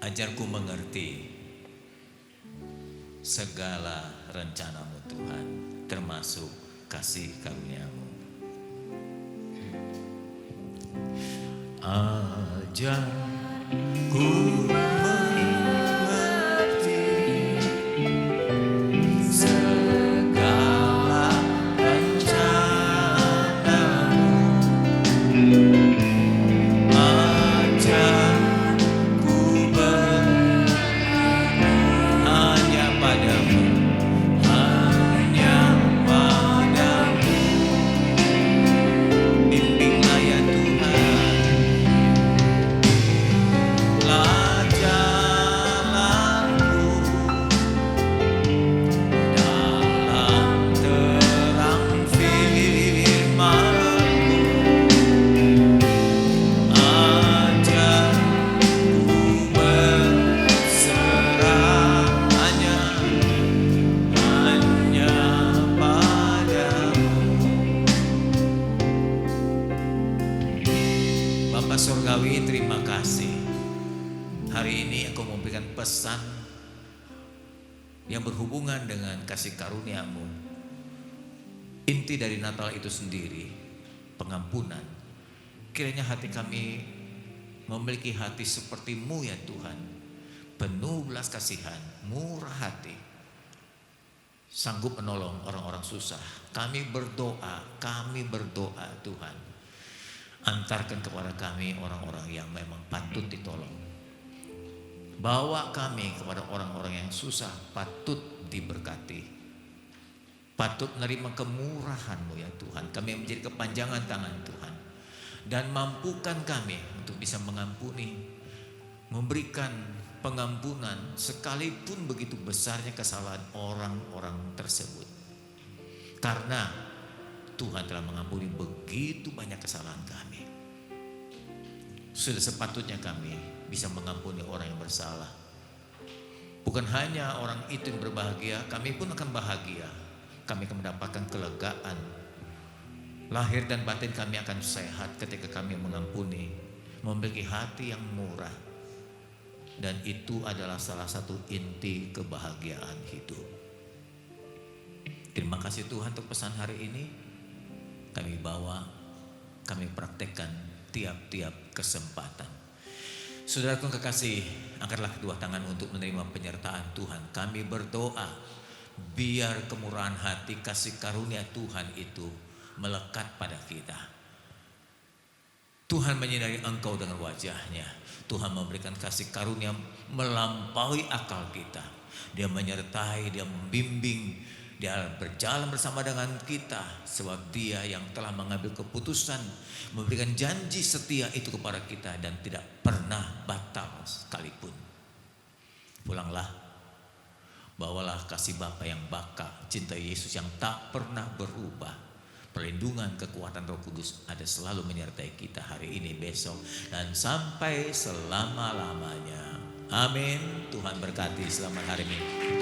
Speaker 5: Ajarku mengerti segala rencanamu Tuhan, termasuk kasih karuniamu. Ajarku mengerti segala rencanamu. Ajarku hanya padamu, hanya padamu. Bimbinglah ya Tuhan, lah jalanku dalam terang firman-Mu. Ajarku berserah hanya padamu. Bapa Surgawi, terima kasih. Hari ini Engkau memberikan pesan yang berhubungan dengan kasih karunia-Mu. Inti dari Natal itu sendiri pengampunan. Kiranya hati kami memiliki hati seperti-Mu ya Tuhan, penuh belas kasihan, murah hati, sanggup menolong orang-orang susah. Kami berdoa Tuhan, antarkan kepada kami orang-orang yang memang patut ditolong. Bawa kami kepada orang-orang yang susah, patut diberkati, patut menerima kemurahan-Mu ya Tuhan. Kami menjadi kepanjangan tangan Tuhan, dan mampukan kami untuk bisa mengampuni, memberikan pengampunan sekalipun begitu besarnya kesalahan orang-orang tersebut. Karena Tuhan telah mengampuni begitu banyak kesalahan kami. Sudah sepatutnya kami bisa mengampuni orang yang bersalah. Bukan hanya orang itu yang berbahagia, kami pun akan bahagia. Kami akan mendapatkan kelegaan. Lahir dan batin kami akan sehat ketika kami mengampuni, memiliki hati yang murah. Dan itu adalah salah satu inti kebahagiaan hidup. Terima kasih Tuhan untuk pesan hari ini. Kami bawa, kami praktekkan tiap-tiap kesempatan. Saudaraku kekasih, angkatlah kedua tangan untuk menerima penyertaan Tuhan. Kami berdoa, biar kemurahan hati, kasih karunia Tuhan itu melekat pada kita. Tuhan menyinari engkau dengan wajahnya. Tuhan memberikan kasih karunia melampaui akal kita. Dia menyertai, dia membimbing, dia berjalan bersama dengan kita. Sebab dia yang telah mengambil keputusan, memberikan janji setia itu kepada kita dan tidak pernah batal sekalipun. Pulanglah, bawalah kasih Bapa yang baka, cinta Yesus yang tak pernah berubah. Perlindungan kekuatan Roh Kudus ada selalu menyertai kita hari ini, besok, dan sampai selama-lamanya. Amin. Tuhan berkati. Selamat hari Minggu.